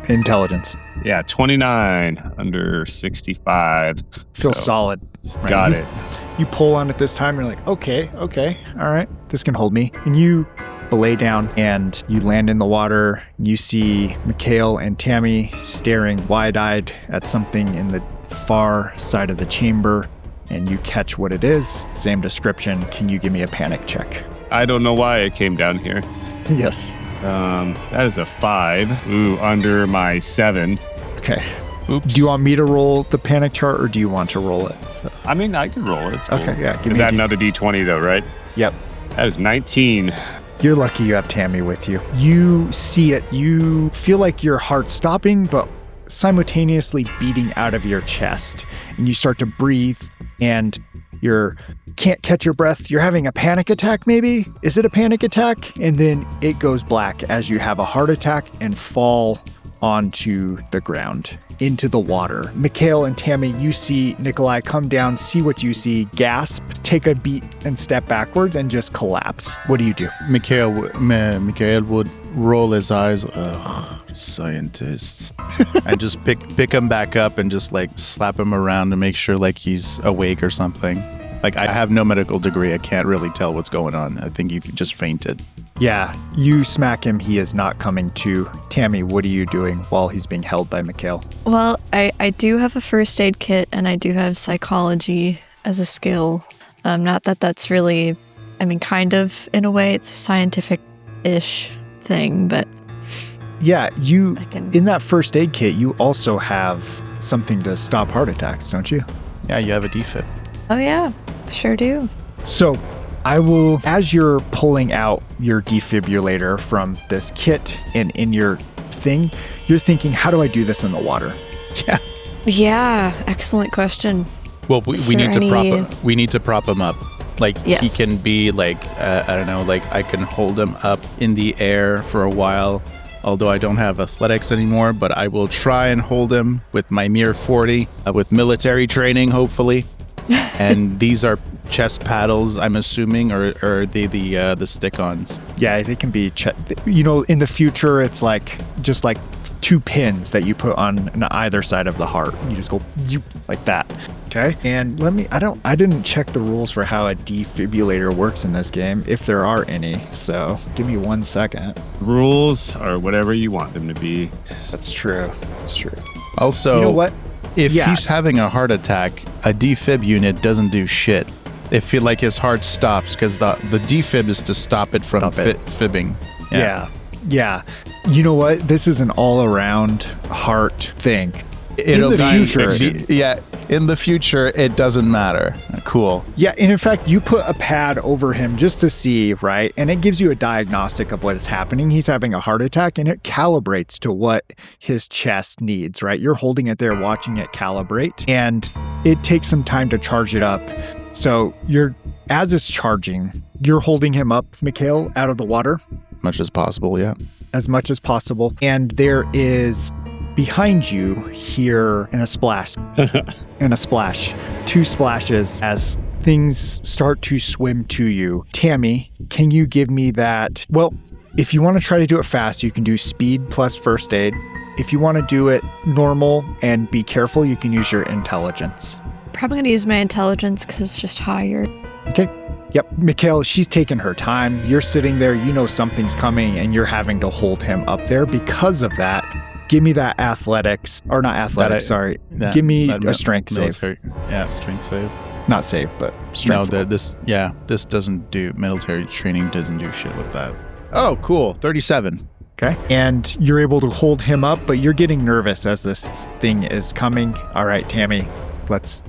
intelligence. Yeah, 29 under 65. Feel So, solid. Right. Got You pull on it this time. You're like, okay. All right. This can hold me. And you belay down and you land in the water. You see Mikhail and Tammy staring wide-eyed at something in the far side of the chamber, and you catch what it is. Same description. Can you give me a panic check? I don't know why I came down here. Yes. That is a 5. Ooh, under my 7. Okay. Oops. Do you want me to roll the panic chart, or do you want to roll it? So. I mean, I can roll it. It's cool. Okay, yeah. Is that another D20 though, right? Yep. That is 19. You're lucky you have Tammy with you. You see it. You feel like your heart's stopping, but simultaneously beating out of your chest. And you start to breathe, and you can't catch your breath. You're having a panic attack, maybe? Is it a panic attack? And then it goes black as you have a heart attack and fall onto the ground, into the water. Mikhail and Tammy, you see Nikolai come down, see what you see, gasp, take a beat and step backwards and just collapse. What do you do? Mikhail would roll his eyes. Ugh, scientists. And just pick him back up and just like slap him around to make sure like he's awake or something. Like, I have no medical degree. I can't really tell what's going on. I think he just fainted. Yeah, you smack him. He is not coming to. Tammy, what are you doing while he's being held by Mikhail? Well, I do have a first aid kit, and I do have psychology as a skill. Not that that's really, I mean, kind of, in a way, it's a scientific-ish thing, but... Yeah, in that first aid kit, you also have something to stop heart attacks, don't you? Yeah, you have a defib. Oh, yeah, I sure do. So, I will, as you're pulling out your defibrillator from this kit and in your thing, you're thinking, how do I do this in the water? Yeah. Yeah, excellent question. Well, we need to prop him up. Like, yes. He can be like, I don't know, like I can hold him up in the air for a while. Although I don't have athletics anymore, but I will try and hold him with my mere 40, with military training, hopefully. And these are chest paddles, I'm assuming, or the stick-ons. Yeah, they can be, in the future, it's like just like 2 pins that you put on either side of the heart. You just go like that. Okay. And I didn't check the rules for how a defibrillator works in this game, if there are any. So give me 1 second. Rules are whatever you want them to be. That's true. That's true. Also, you know what? If he's having a heart attack, a defib unit doesn't do shit. It feel like his heart stops because the defib is to stop it from fibbing. Yeah. You know what? This is an all-around heart thing. In the future, it doesn't matter. Cool. Yeah, and in fact, you put a pad over him just to see, right? And it gives you a diagnostic of what is happening. He's having a heart attack, and it calibrates to what his chest needs, right? You're holding it there, watching it calibrate, and it takes some time to charge it up. So as it's charging, you're holding him up, Mikhail, out of the water. Much as possible, yeah. As much as possible. And there is... behind you here in a splash, 2 splashes as things start to swim to you. Tammy, can you give me that? Well, if you want to try to do it fast, you can do speed plus first aid. If you want to do it normal and be careful, you can use your intelligence. Probably going to use my intelligence because it's just higher. Okay. Yep. Mikhail, she's taking her time. You're sitting there, you know something's coming, and you're having to hold him up there. Because of that, give me that give me a strength save. Yeah, strength save. Not save, but strength. No, this doesn't do, military training doesn't do shit with that. Oh, cool. 37. Okay. And you're able to hold him up, but you're getting nervous as this thing is coming. All right, Tammy, let's.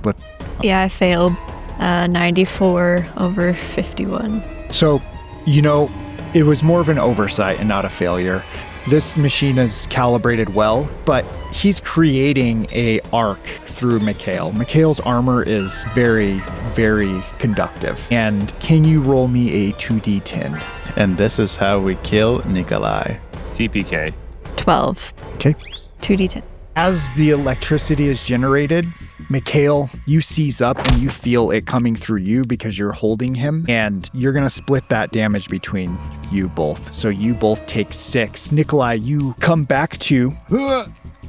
Yeah, I failed. 94 over 51. So, it was more of an oversight and not a failure. This machine is calibrated well, but he's creating a arc through Mikhail. Mikhail's armor is very, very conductive. And can you roll me a 2d10? And this is how we kill Nikolai. TPK. 12. Okay. 2d10. As the electricity is generated, Mikhail, you seize up and you feel it coming through you because you're holding him, and you're going to split that damage between you both. So you both take 6. Nikolai, you come back to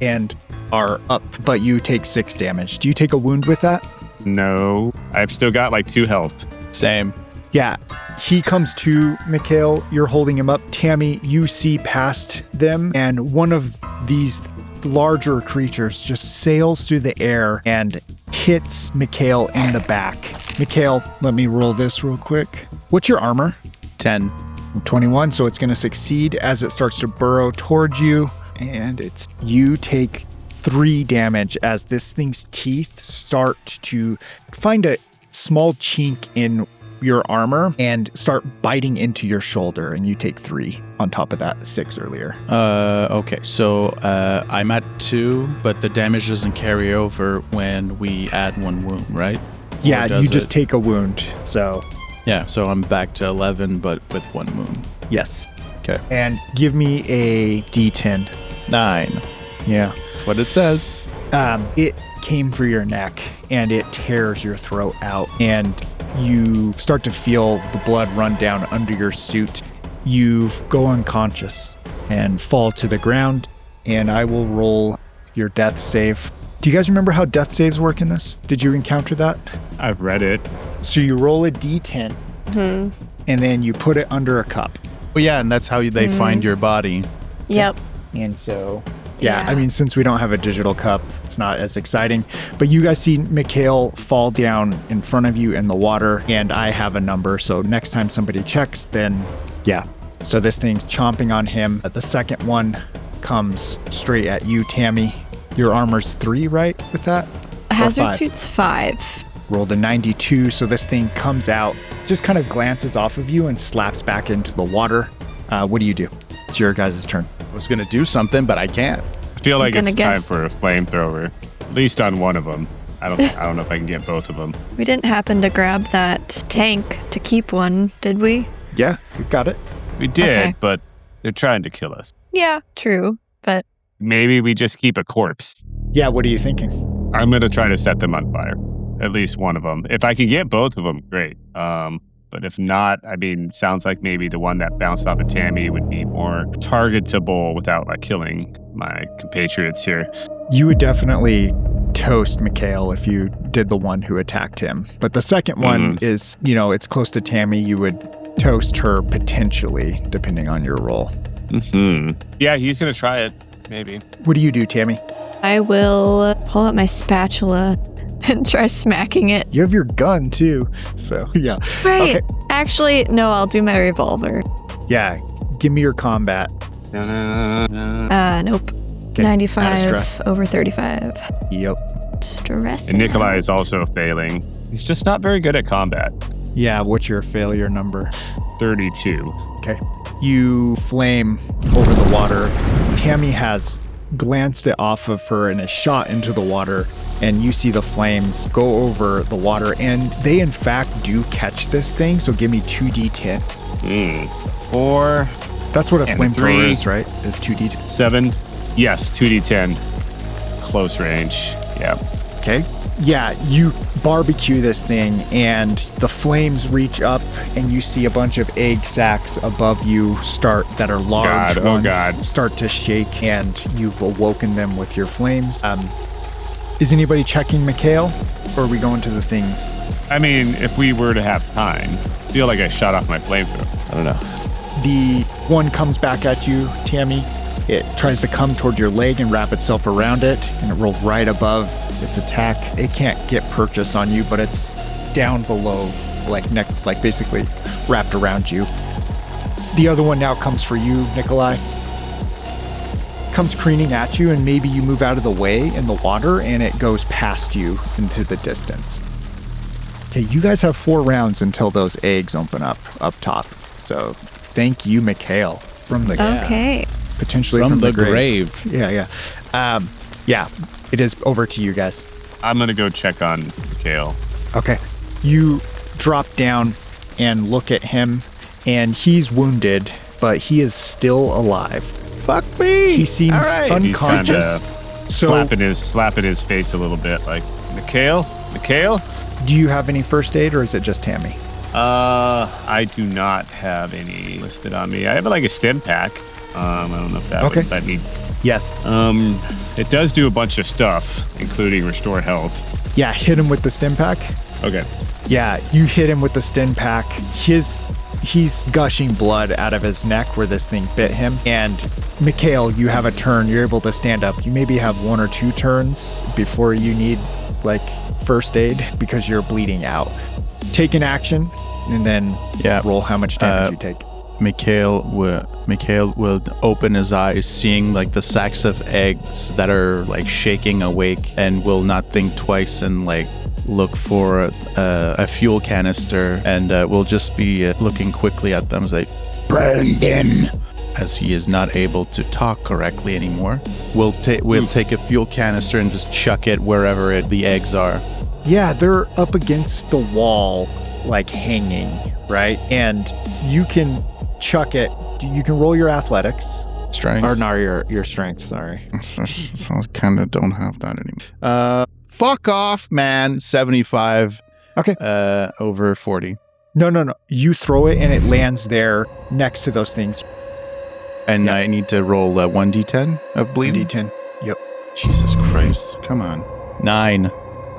and are up, but you take 6 damage. Do you take a wound with that? No. I've still got like 2 health. Same. Yeah, he comes to, Mikhail. You're holding him up. Tammy, you see past them, and one of these larger creatures just sails through the air and hits Mikhail in the back. Mikhail, let me roll this real quick. What's your armor? 10. 21, so it's going to succeed as it starts to burrow towards you. And you take 3 damage as this thing's teeth start to find a small chink in your armor and start biting into your shoulder, and you take 3 on top of that 6 earlier. Okay, so I'm at 2, but the damage doesn't carry over when we add 1 wound, right? Yeah, you just take a wound, so... Yeah, so I'm back to 11, but with 1 wound. Yes. Okay. And give me a D10. 9. Yeah. What it says. It came for your neck, and it tears your throat out, and you start to feel the blood run down under your suit. You go unconscious and fall to the ground, and I will roll your death save. Do you guys remember how death saves work in this? Did you encounter that? I've read it. So you roll a D10, and then you put it under a cup. Well, yeah, and that's how they find your body. Yep. And so... Yeah. I mean, since we don't have a digital cup, it's not as exciting. But you guys see Mikhail fall down in front of you in the water, and I have a number. So next time somebody checks, then yeah. So this thing's chomping on him. The second one comes straight at you, Tammy. Your armor's 3, right, with that? Hazard suit's 5. Rolled a 92, so this thing comes out, just kind of glances off of you and slaps back into the water. What do you do? It's your guys' turn. I was going to do something, but I can't. I feel like it's time guess. for a flamethrower, at least on one of them. I don't know if I can get both of them. We didn't happen to grab that tank to keep one, did we? Yeah, you got it. We did, Okay. but they're trying to kill us. Yeah, true. But Maybe we just keep a corpse. Yeah, what are you thinking? I'm going to try to set them on fire. At least one of them. If I can get both of them, great. But if not, I mean, sounds like maybe the one that bounced off of Tammy would be more targetable without killing my compatriots here. You would definitely toast Mikhail if you did the one who attacked him. But the second one is, it's close to Tammy. You would toast her potentially, depending on your role. Yeah, he's going to try it, maybe. What do you do, Tammy? I will pull out my spatula and try smacking it. You have your gun, too. So, yeah. Right. Okay. Actually, no, I'll do my revolver. Yeah. Give me your combat. Nope. Okay. 95 Out of stress. over 35. Yep. Stress. And Nikolai is also failing. He's just not very good at combat. Yeah, what's your failure number? 32. Okay. You flame over the water. Tammy has glanced it off of her and is shot into the water, and you see the flames go over the water, and they in fact do catch this thing, so give me 2d10. 4. That's what a And flamethrower 3. is, right? Is 2d10. 7. Yes, 2d10. Close range. Yeah. Okay. Yeah, you barbecue this thing, and the flames reach up, and you see a bunch of egg sacs above you that are large ones start to shake, and you've awoken them with your flames. Is anybody checking Mikhail, or are we going to the things? I mean, if we were to have time, I feel like I shot off my flamethrower. I don't know. The one comes back at you, Tammy. It tries to come toward your leg and wrap itself around it, and it rolled right above its attack. It can't get purchase on you, but it's down below, basically wrapped around you. The other one now comes for you, Nikolai. Comes careening at you, and maybe you move out of the way in the water, and it goes past you into the distance. Okay, you guys have 4 rounds until those eggs open up top. So thank you, Mikhail, from the Okay. potentially From the grave. grave. Yeah. Yeah, it is over to you guys. I'm going to go check on Mikhail. Okay. You drop down and look at him, and he's wounded, but he is still alive. Fuck me. He seems He's unconscious. So, slapping his face a little bit, like, Mikhail? do you have any first aid, or is it just Tammy? I do not have any listed on me. I have a stim pack. I don't know if that would let me. Yes. It does do a bunch of stuff, including restore health. Yeah, hit him with the stim pack. Okay. Yeah, you hit him with the stim pack. He's gushing blood out of his neck where this thing bit him. And Mikhail, you have a turn. You're able to stand up. You maybe have 1 or 2 turns before you need first aid because you're bleeding out. Take an action and then roll how much damage you take. Mikhail will open his eyes, seeing the sacks of eggs that are shaking awake, and will not think twice and look for a fuel canister, and will just be looking quickly at them, Brandon, as he is not able to talk correctly anymore. We'll take a fuel canister and just chuck it wherever the eggs are. Yeah, they're up against the wall, hanging, right? And you can chuck it. You can roll your athletics. Strength. Or no, your strength, sorry. So I kind of don't have that anymore. Fuck off, man. 75. Okay. Over 40. No. You throw it and it lands there next to those things. And I need to roll 1d10 of bleeding? 1d10. Yep. Jesus Christ. Come on. 9.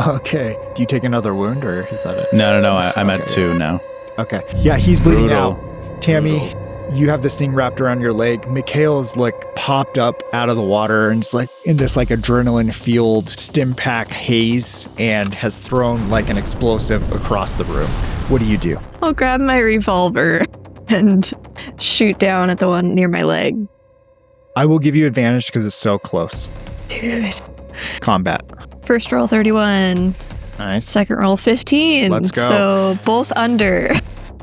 Okay. Do you take another wound or is that it? No. I'm at 2 now. Okay. Yeah, he's bleeding Brutal. out. Tammy, you have this thing wrapped around your leg. Mikhail's popped up out of the water and is in this adrenaline-fueled stim pack haze and has thrown an explosive across the room. What do you do? I'll grab my revolver and shoot down at the one near my leg. I will give you advantage because it's so close. Dude. Combat. First roll 31. Nice. Second roll 15. Let's go. So both under.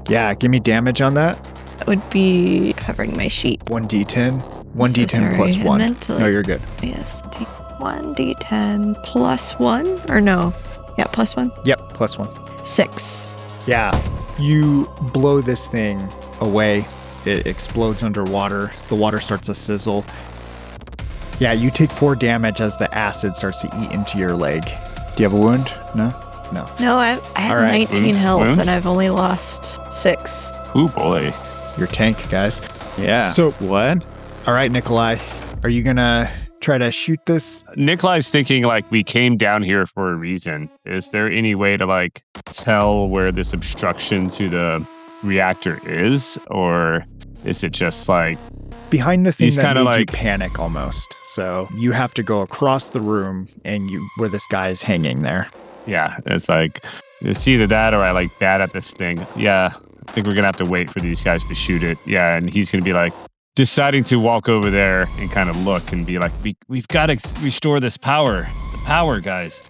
Yeah, give me damage on that. That would be covering my sheet. 1d10. 1d10 sorry. plus I 1. meant to, No, you're good. Yes. 1d10 plus 1? Or no? Yeah, plus 1. Yep, plus 1. 6. Yeah, you blow this thing away. It explodes underwater. The water starts to sizzle. Yeah, you take 4 damage as the acid starts to eat into your leg. Do you have a wound? No? No, I have All right. 19 health Wound? and I've only lost 6. Oh boy. Your tank, guys. Yeah. So, what? all right, Nikolai, are you going to try to shoot this? Nikolai's thinking we came down here for a reason. Is there any way to tell where this obstruction to the reactor is? Or is it just Behind the thing He's that kinda made you panic almost. So you have to go across the room and where this guy is hanging there. yeah, it's it's either that or I bad at this thing. Yeah, I think we're going to have to wait for these guys to shoot it. Yeah, and he's going to be deciding to walk over there and kind of look and be we've got to restore this power. The power, guys.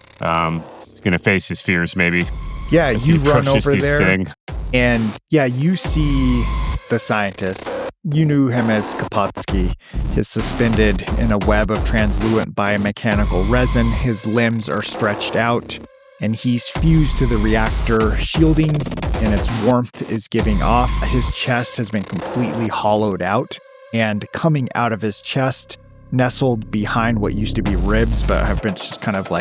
He's going to face his fears maybe. Yeah, as you he run approaches over this there thing. and you see the scientist. You knew him as Kapotsky. He's suspended in a web of translucent biomechanical resin. His limbs are stretched out and he's fused to the reactor shielding and its warmth is giving off. His chest has been completely hollowed out and coming out of his chest, nestled behind what used to be ribs but have been just kind of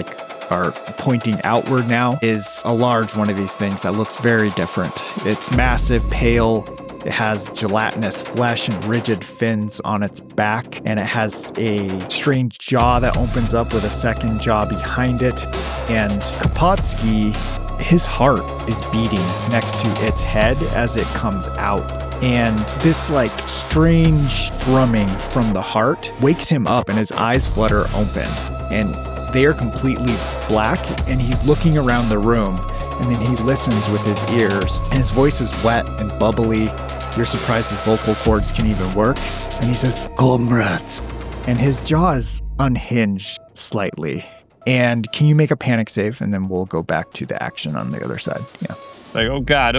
are pointing outward now, is a large one of these things that looks very different. It's massive, pale. It has gelatinous flesh and rigid fins on its back, and it has a strange jaw that opens up with a second jaw behind it. And Kapotsky, his heart is beating next to its head as it comes out. And this strange thrumming from the heart wakes him up and his eyes flutter open. And they are completely black, and he's looking around the room, and then he listens with his ears, and his voice is wet and bubbly. You're surprised his vocal cords can even work. And he says, "Comrades." And his jaw is unhinged slightly. And can you make a panic save? And then we'll go back to the action on the other side. Yeah. Oh God.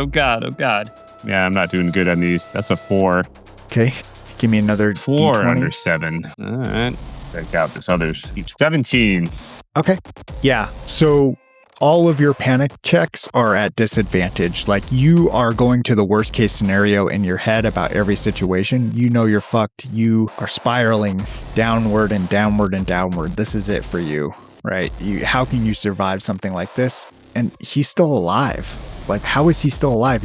Yeah, I'm not doing good on these. That's a 4. Okay. Give me another 4 D20. under 7. All right. Check out this other 17. Okay. Yeah. So all of your panic checks are at disadvantage. You are going to the worst case scenario in your head about every situation. You know you're fucked. You are spiraling downward and downward and downward. This is it for you, right? How can you survive something like this? And he's still alive. How is he still alive?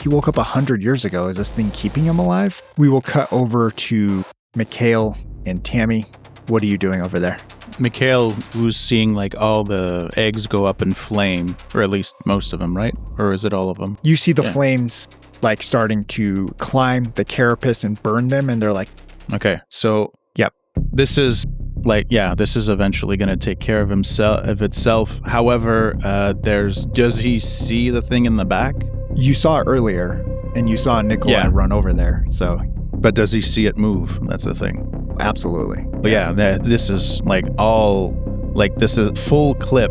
He woke up 100 years ago. Is this thing keeping him alive? We will cut over to Mikhail and Tammy. What are you doing over there? Mikhail, who's seeing like all the eggs go up in flame, or at least most of them, right? Or is it all of them? You see the flames like starting to climb the carapace and burn them, and they're like, okay, so yep. This is like, this is eventually going to take care of itself. However, does he see the thing in the back? You saw it earlier, and you saw Nikolai run over there, so. But does he see it move? That's the thing. Absolutely. But this is like this is full clip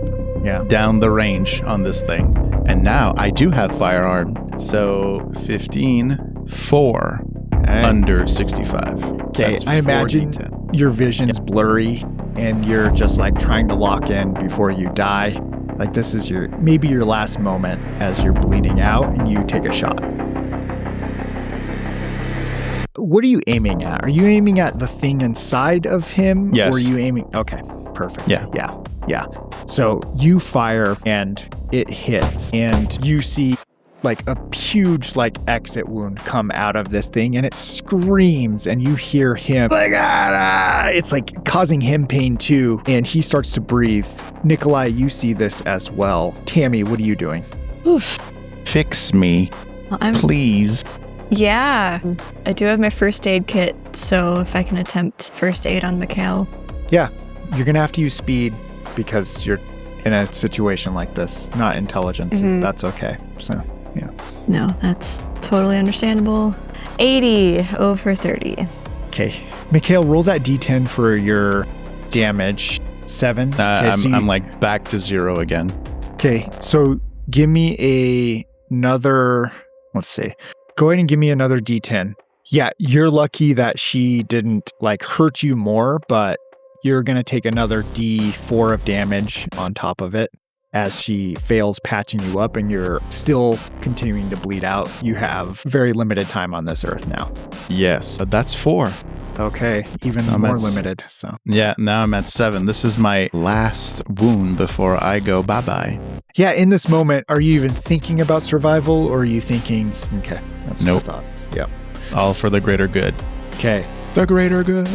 down the range on this thing. And now I do have firearm. So 15, 4 under 65. Okay, I imagine your vision's blurry and you're just like trying to lock in before you die. Like this is maybe your last moment as you're bleeding out and you take a shot. What are you aiming at? Are you aiming at the thing inside of him? Yes. Or are you aiming? Okay, perfect. Yeah. So you fire and it hits and you see like a huge like exit wound come out of this thing and it screams and you hear him like, it's like causing him pain too. And he starts to breathe. Nikolai, you see this as well. Tammy, what are you doing? Oof. Fix me, please. Yeah, I do have my first aid kit, so if I can attempt first aid on Mikhail. Yeah, you're going to have to use speed because you're in a situation like this, not intelligence. Mm-hmm. That's okay. So, yeah. No, that's totally understandable. 80 over 30. Okay. Mikhail, roll that D10 for your damage. 7. I'm like back to 0 again. Okay, so give me another, let's see. Go ahead and give me another D10. Yeah, you're lucky that she didn't like hurt you more, but you're going to take another D4 of damage on top of it as she fails patching you up and you're still continuing to bleed out. You have very limited time on this earth now. Yes, that's 4. Okay, even more limited. So yeah, now I'm at 7. This is my last wound before I go bye-bye. Yeah, in this moment, are you even thinking about survival or are you thinking, okay, that's what I thought. Yep. All for the greater good. Okay. The greater good.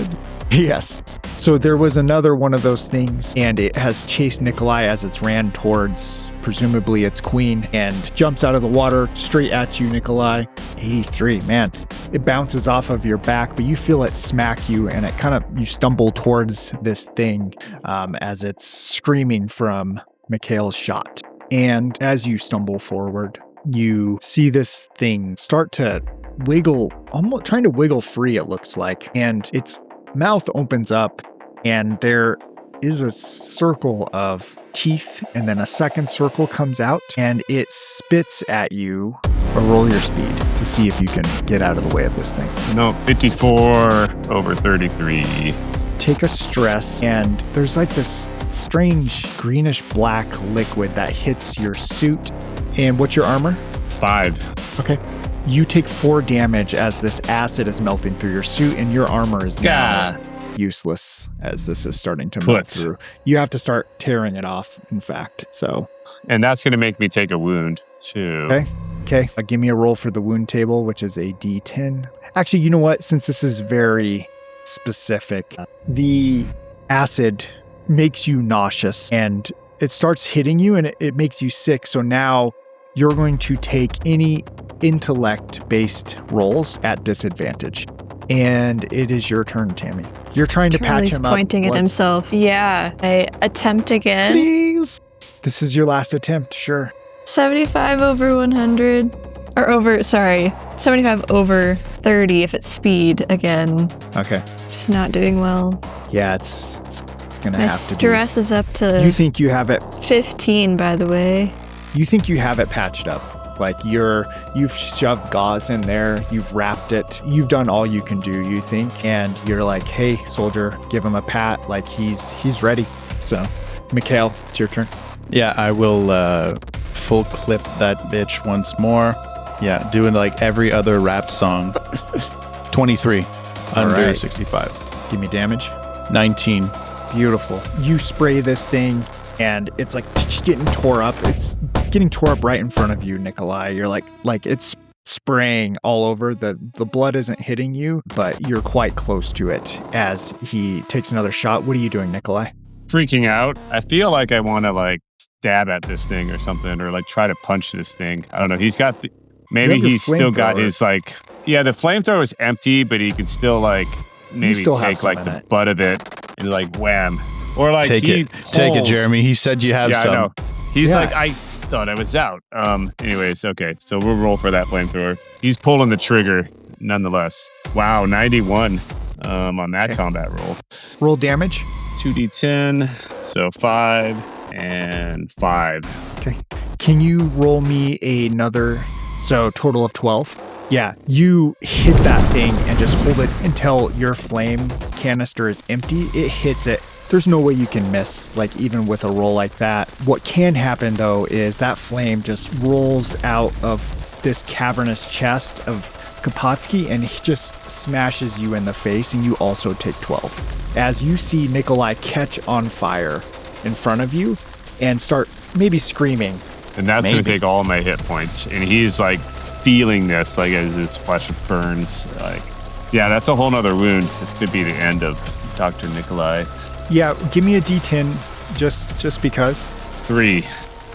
Yes. So there was another one of those things, and it has chased Nikolai as it's ran towards, presumably, its queen, and jumps out of the water straight at you, Nikolai. 83, man. It bounces off of your back, but you feel it smack you, and you stumble towards this thing as it's screaming from Mikhail's shot. And as you stumble forward, you see this thing start to wiggle, almost trying to wiggle free, it looks like, and its mouth opens up and there is a circle of teeth and then a second circle comes out and it spits at you. Or roll your speed to see if you can get out of the way of this thing. No, 54 over 33. Take a stress and there's like this strange greenish black liquid that hits your suit. And what's your armor? 5. Okay. You take 4 damage as this acid is melting through your suit, and your armor is now useless as this is starting to melt through. You have to start tearing it off, in fact. So, and that's going to make me take a wound, too. Okay. Give me a roll for the wound table, which is a D10. Actually, you know what? Since this is very specific, the acid makes you nauseous, and it starts hitting you, and it makes you sick. So now you're going to take any intellect-based rolls at disadvantage. And it is your turn, Tammy. You're trying to patch him up. Pointing at himself. Yeah. I attempt again. Please. This is your last attempt, sure. 75 over 100. Or over, 75 over 30 if it's speed again. Okay. Just not doing well. Yeah, it's going to have to be. My stress is up to... You think you have it... 15, by the way. You think you have it patched up. Like you've shoved gauze in there, you've wrapped it, you've done all you can do, you think, and you're like, hey, soldier, give him a pat, like he's ready. So, Mikhail, it's your turn. Yeah, I will full clip that bitch once more. Yeah, doing like every other rap song. 23 under 65. Give me damage. 19. Beautiful. You spray this thing and it's like getting tore up. It's getting tore up right in front of you, Nikolai. You're like it's spraying all over. The blood isn't hitting you, but you're quite close to it as he takes another shot. What are you doing, Nikolai? freaking out. I feel like I want to like stab at this thing or something, or like try to punch this thing. I don't know. He's got maybe your he's still got flamethrower. his like, yeah, the flamethrower is empty, but he can still like maybe still have take some like in the it. butt of it and like wham. Or like Take he it, take it, pulls- Jeremy. He said you have Yeah, some. I know. He's Yeah. like, I thought I was out. Anyways, okay. So we'll roll for that flamethrower. He's pulling the trigger nonetheless. Wow, 91 on that Okay. combat roll. Roll damage. 2d10, so 5 and 5. Okay. Can you roll me another? So total of 12. Yeah, you hit that thing and just hold it until your flame canister is empty. It hits it. There's no way you can miss, like even with a roll like that. What can happen though is that flame just rolls out of this cavernous chest of Kapotsky and he just smashes you in the face, and you also take 12. As you see Nikolai catch on fire in front of you and start maybe screaming. And that's going to Maybe. take all my hit points. And he's like feeling this, like as his flesh burns. Like, yeah, that's a whole nother wound. This could be the end of Dr. Nikolai. Yeah, give me a D10 just because. 3.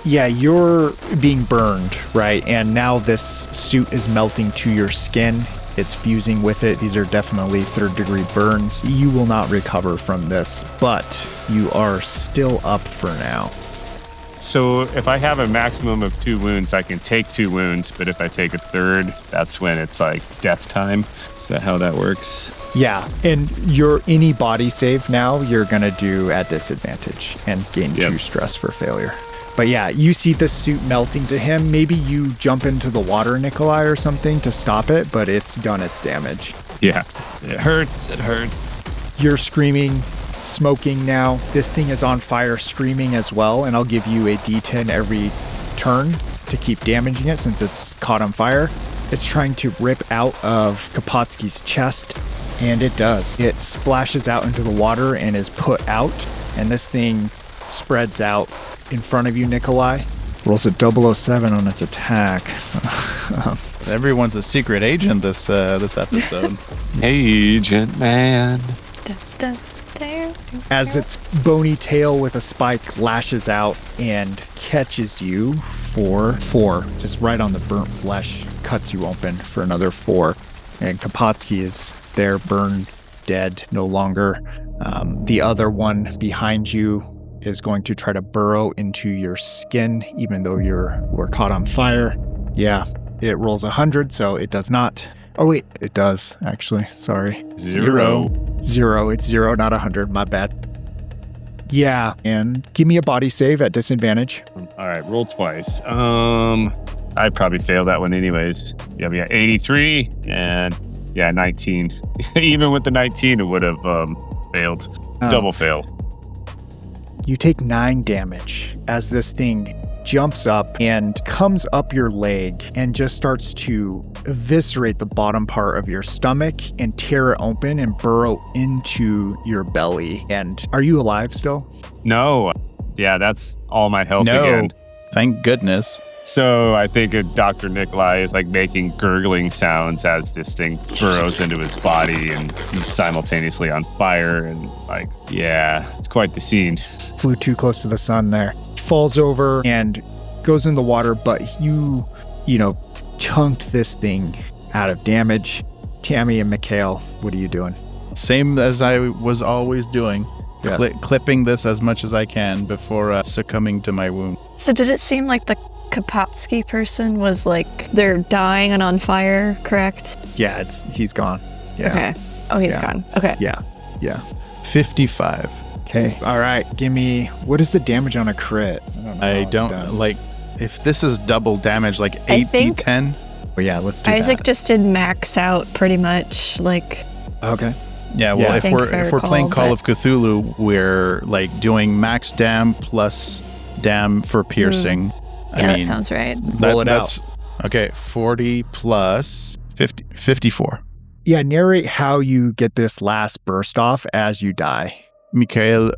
Yeah, you're being burned, right? And now this suit is melting to your skin. It's fusing with it. These are definitely third-degree burns. You will not recover from this, but you are still up for now. So if I have a maximum of 2 wounds, I can take 2 wounds. But if I take a third, that's when it's like death time. Is that how that works? Yeah, and your any body save now you're going to do at disadvantage and gain Yep. 2 stress for failure. But yeah, you see the suit melting to him. Maybe you jump into the water, Nikolai, or something to stop it, but it's done its damage. Yeah. It hurts. It hurts. You're screaming, smoking now. This thing is on fire, screaming as well, and I'll give you a D10 every turn to keep damaging it since it's caught on fire. It's trying to rip out of Kapotsky's chest, and it does. It splashes out into the water and is put out, and this thing spreads out in front of you, Nikolai. Rolls a 007 on its attack. So, Everyone's a secret agent this episode. Agent man. as its bony tail with a spike lashes out and catches you for 4, just right on the burnt flesh, cuts you open for another 4. And Kapotsky is there, burned, dead, no longer. The other one behind you is going to try to burrow into your skin, even though we're caught on fire. Yeah, it rolls 100, so it does not. Oh wait, it does actually. Sorry. 0. 0. It's 0, not 100. My bad. Yeah, and give me a body save at disadvantage. All right, roll twice. I'd probably fail that one anyways. Yeah, we got 83 and 19. Even with the 19, it would have failed. Oh. Double fail. You take 9 damage as this thing jumps up and comes up your leg and just starts to eviscerate the bottom part of your stomach and tear it open and burrow into your belly. And are you alive still? No. Yeah, that's all my health No. again. Thank goodness. So I think Dr. Nikolai is like making gurgling sounds as this thing burrows into his body and he's simultaneously on fire and like, yeah, it's quite the scene. Flew too close to the sun there. Falls over and goes in the water, but you chunked this thing out of damage. Tammy and Mikhail, what are you doing? Same as I was always doing. Yes. Clipping this as much as I can before succumbing to my wound. So did it seem like the Kapotsky person was like they're dying and on fire, correct? Yeah, he's gone. Yeah. Okay. Oh, he's Yeah. gone. Okay. Yeah. 55. Okay. All right. Give me, what is the damage on a crit? I how don't it's done. like if this is double damage, like I 8d10. Well, yeah, let's do Isaac that. just did max out pretty much. Like, Okay. Yeah, well, Yeah. I if think we're if I if we're playing recall, Call of Cthulhu, we're like doing max dam plus dam for piercing. yeah, that sounds right. Roll it that's okay. 40 plus 50, 54. Yeah, narrate how you get this last burst off as you die. Mikhail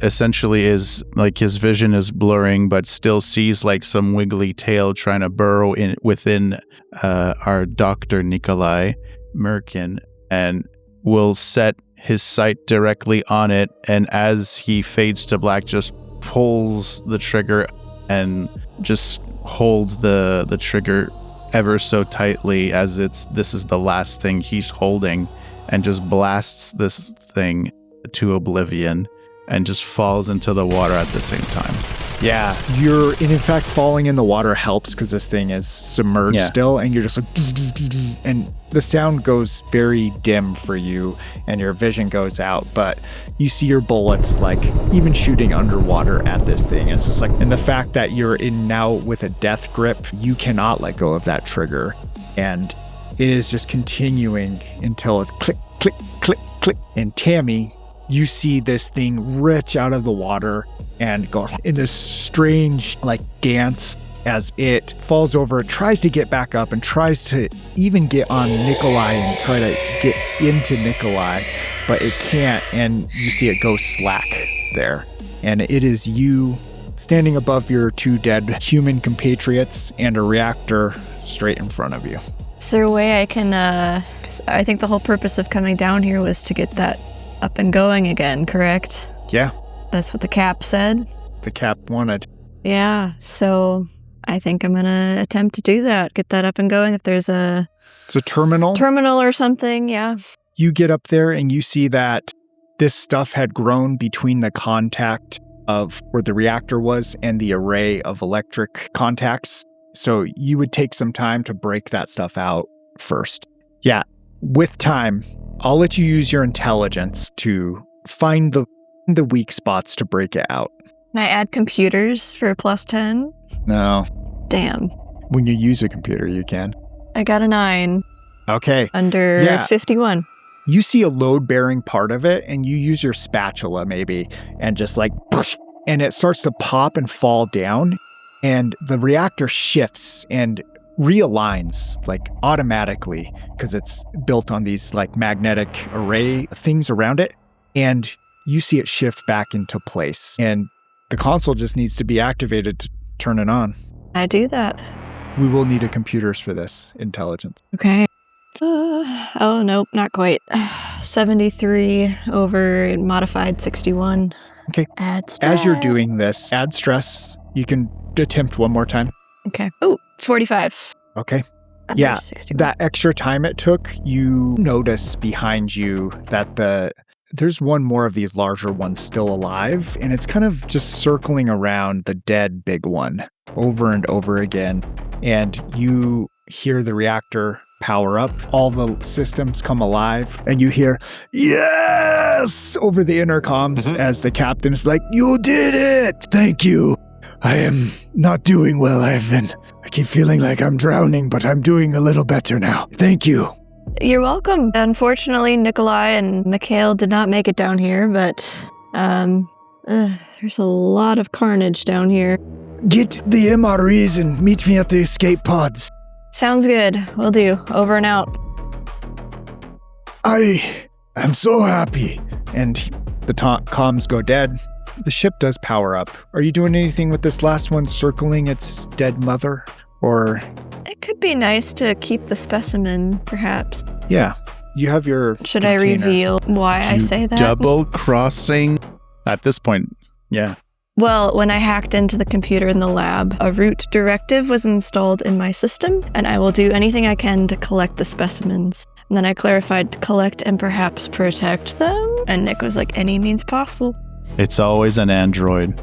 essentially is like his vision is blurring, but still sees like some wiggly tail trying to burrow in within our Dr. Nikolai Merkin, and will set his sight directly on it, and as he fades to black, just pulls the trigger and just holds the trigger ever so tightly as this is the last thing he's holding, and just blasts this thing to oblivion and just falls into the water at the same time. Yeah, and in fact, falling in the water helps because this thing is submerged still, and you're just like, and the sound goes very dim for you, and your vision goes out, but you see your bullets like even shooting underwater at this thing. It's just like, and the fact that you're in now with a death grip, you cannot let go of that trigger, and it is just continuing until it's click, click, click, click. And Tammy, you see this thing reach out of the water and go in this strange like dance as it falls over, tries to get back up and tries to even get on Nikolai and try to get into Nikolai, but it can't, and you see it go slack there. And it is you standing above your two dead human compatriots and a reactor straight in front of you. Is there a way I can, 'cause I think the whole purpose of coming down here was to get that up and going again, correct? Yeah, That's what the cap said? the cap wanted. Yeah, so I think I'm going to attempt to do that, get that up and going. If there's a It's a terminal. terminal or something, yeah. You get up there and you see that this stuff had grown between the contact of where the reactor was and the array of electric contacts. So you would take some time to break that stuff out first. Yeah, with time, I'll let you use your intelligence to find the weak spots to break it out. Can I add computers for a +10? No, Damn. when you use a computer, you can. I got a 9 Okay. under Yeah. 51. You see a load-bearing part of it, and you use your spatula maybe, and just like, push, and it starts to pop and fall down, and the reactor shifts and realigns like automatically because it's built on these like magnetic array things around it, and you see it shift back into place, and the console just needs to be activated to turn it on. I do that. We will need a computers for this intelligence. Okay. Oh, nope, not quite. 73 over modified 61. Okay. Add stress. As you're doing this, add stress. You can attempt one more time. Okay. Oh, 45. Okay. Under Yeah, 61. that extra time it took, you notice behind you that there's one more of these larger ones still alive, and it's kind of just circling around the dead big one over and over again. And you hear the reactor power up, all the systems come alive, and you hear, yes, over the intercoms as the captain is like, you did it! Thank you. I am not doing well. I keep feeling like I'm drowning, but I'm doing a little better now. Thank you. You're welcome. Unfortunately, Nikolai and Mikhail did not make it down here, but there's a lot of carnage down here. Get the MREs and meet me at the escape pods. Sounds good. Will do. Over and out. I am so happy. And the comms go dead. The ship does power up. Are you doing anything with this last one circling its dead mother? Or... It could be nice to keep the specimen, perhaps. Yeah. You have your Should container. I reveal why I say that? Double crossing at this point. Yeah. Well, when I hacked into the computer in the lab, a root directive was installed in my system, and I will do anything I can to collect the specimens. And then I clarified to collect and perhaps protect them, and Nick was like, any means possible. It's always an android.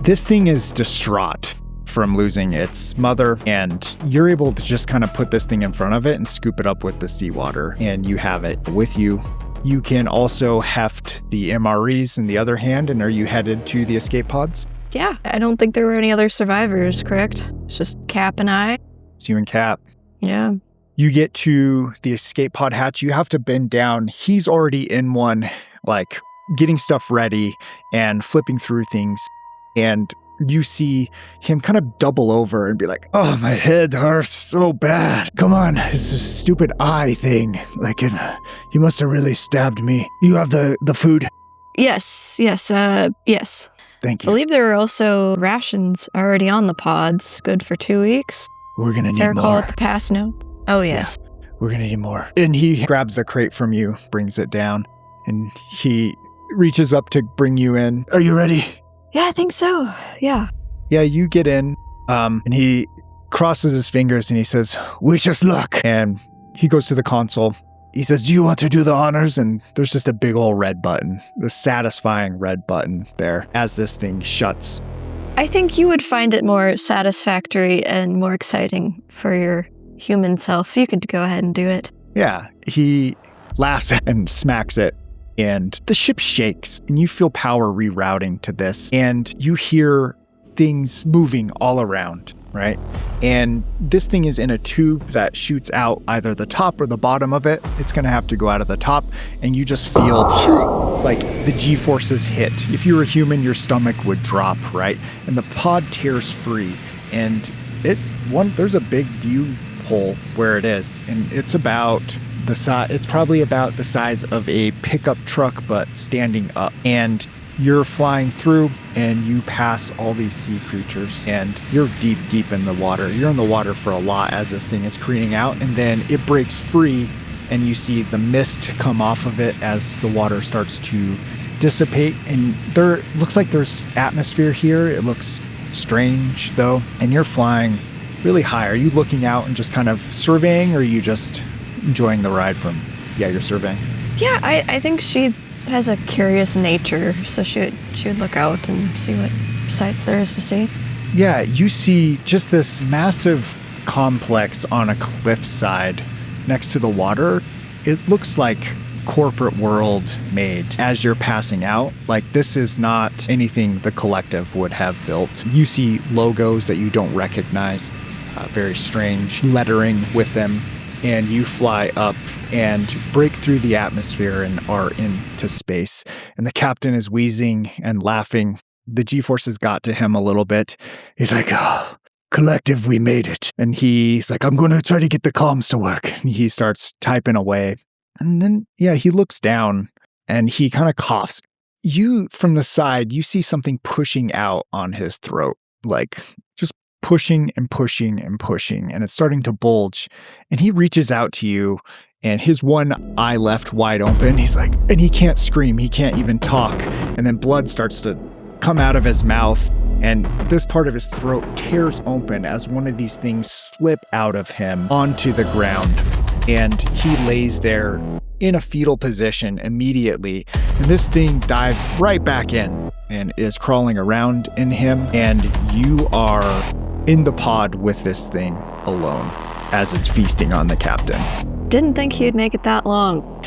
This thing is distraught from losing its mother, and you're able to just kind of put this thing in front of it and scoop it up with the seawater, and you have it with you. You can also heft the MREs in the other hand, and are you headed to the escape pods? Yeah, I don't think there were any other survivors, correct? It's just Cap and I. It's you and Cap. Yeah. You get to the escape pod hatch. You have to bend down. He's already in one, like getting stuff ready and flipping through things. And you see him kind of double over and be like, oh, my head hurts so bad. Come on, it's a stupid eye thing. Like, he must have really stabbed me. You have the food? Yes. Thank I you. believe there are also rations already on the pods, good for 2 weeks. We're going to I need recall more. with the past notes. Oh, yes. we're gonna need more. And he grabs the crate from you, brings it down, and he reaches up to bring you in. Are you ready? Yeah, I think so. Yeah. Yeah, you get in, and he crosses his fingers and he says, wish us luck. And he goes to the console. He says, do you want to do the honors? And there's just a big old red button, the satisfying red button there as this thing shuts. I think you would find it more satisfactory and more exciting for your human self. You could go ahead and do it. Yeah, he laughs and smacks it. And the ship shakes, and you feel power rerouting to this. And you hear things moving all around, right? And this thing is in a tube that shoots out either the top or the bottom of it. It's going to have to go out of the top, and you just feel like the G-forces hit. If you were human, your stomach would drop, right? And the pod tears free, and there's a big view hole where it is, and it's about the size. It's probably about the size of a pickup truck, but standing up. And you're flying through, and you pass all these sea creatures, and you're deep, deep in the water. You're in the water for a lot as this thing is careening out, and then it breaks free, and you see the mist come off of it as the water starts to dissipate. And there looks like there's atmosphere here. It looks strange, though, and you're flying really high. Are you looking out and just kind of surveying, or are you just enjoying the ride from... Yeah, you're surveying. Yeah, I think she has a curious nature, so she would look out and see what sights there is to see. Yeah, you see just this massive complex on a cliffside next to the water. It looks like corporate world made as you're passing out. Like, this is not anything the collective would have built. You see logos that you don't recognize, very strange lettering with them. And you fly up and break through the atmosphere and are into space. And the captain is wheezing and laughing. The G-forces got to him a little bit. He's like, oh, collective, we made it. And he's like, I'm going to try to get the comms to work. And he starts typing away. And then, he looks down and he kind of coughs. You, from the side, you see something pushing out on his throat, like just pushing and pushing and pushing, and it's starting to bulge. And he reaches out to you, and his one eye left wide open. He's like, and he can't scream, he can't even talk. And then blood starts to come out of his mouth, and this part of his throat tears open as one of these things slip out of him onto the ground. And he lays there in a fetal position immediately. And this thing dives right back in and is crawling around in him. And you are in the pod with this thing alone as it's feasting on the captain. Didn't think he'd make it that long.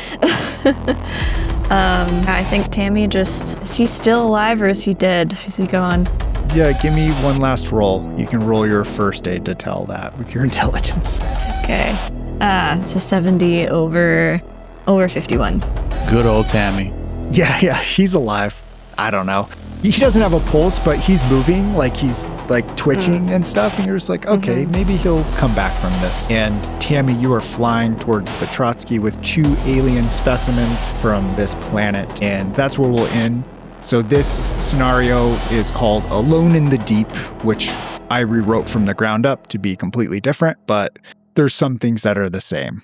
I think Tammy is he still alive or is he dead? Is he gone? Yeah, give me one last roll. You can roll your first aid to tell that with your intelligence. Okay. It's a 70 over 51. Good old Tammy. Yeah, he's alive. I don't know. He doesn't have a pulse, but he's moving, like he's like twitching and stuff. And you're just like, okay, maybe he'll come back from this. And Tammy, you are flying towards the Trotsky with 2 alien specimens from this planet. And that's where we'll end. So this scenario is called Alone in the Deep, which I rewrote from the ground up to be completely different, but there's some things that are the same.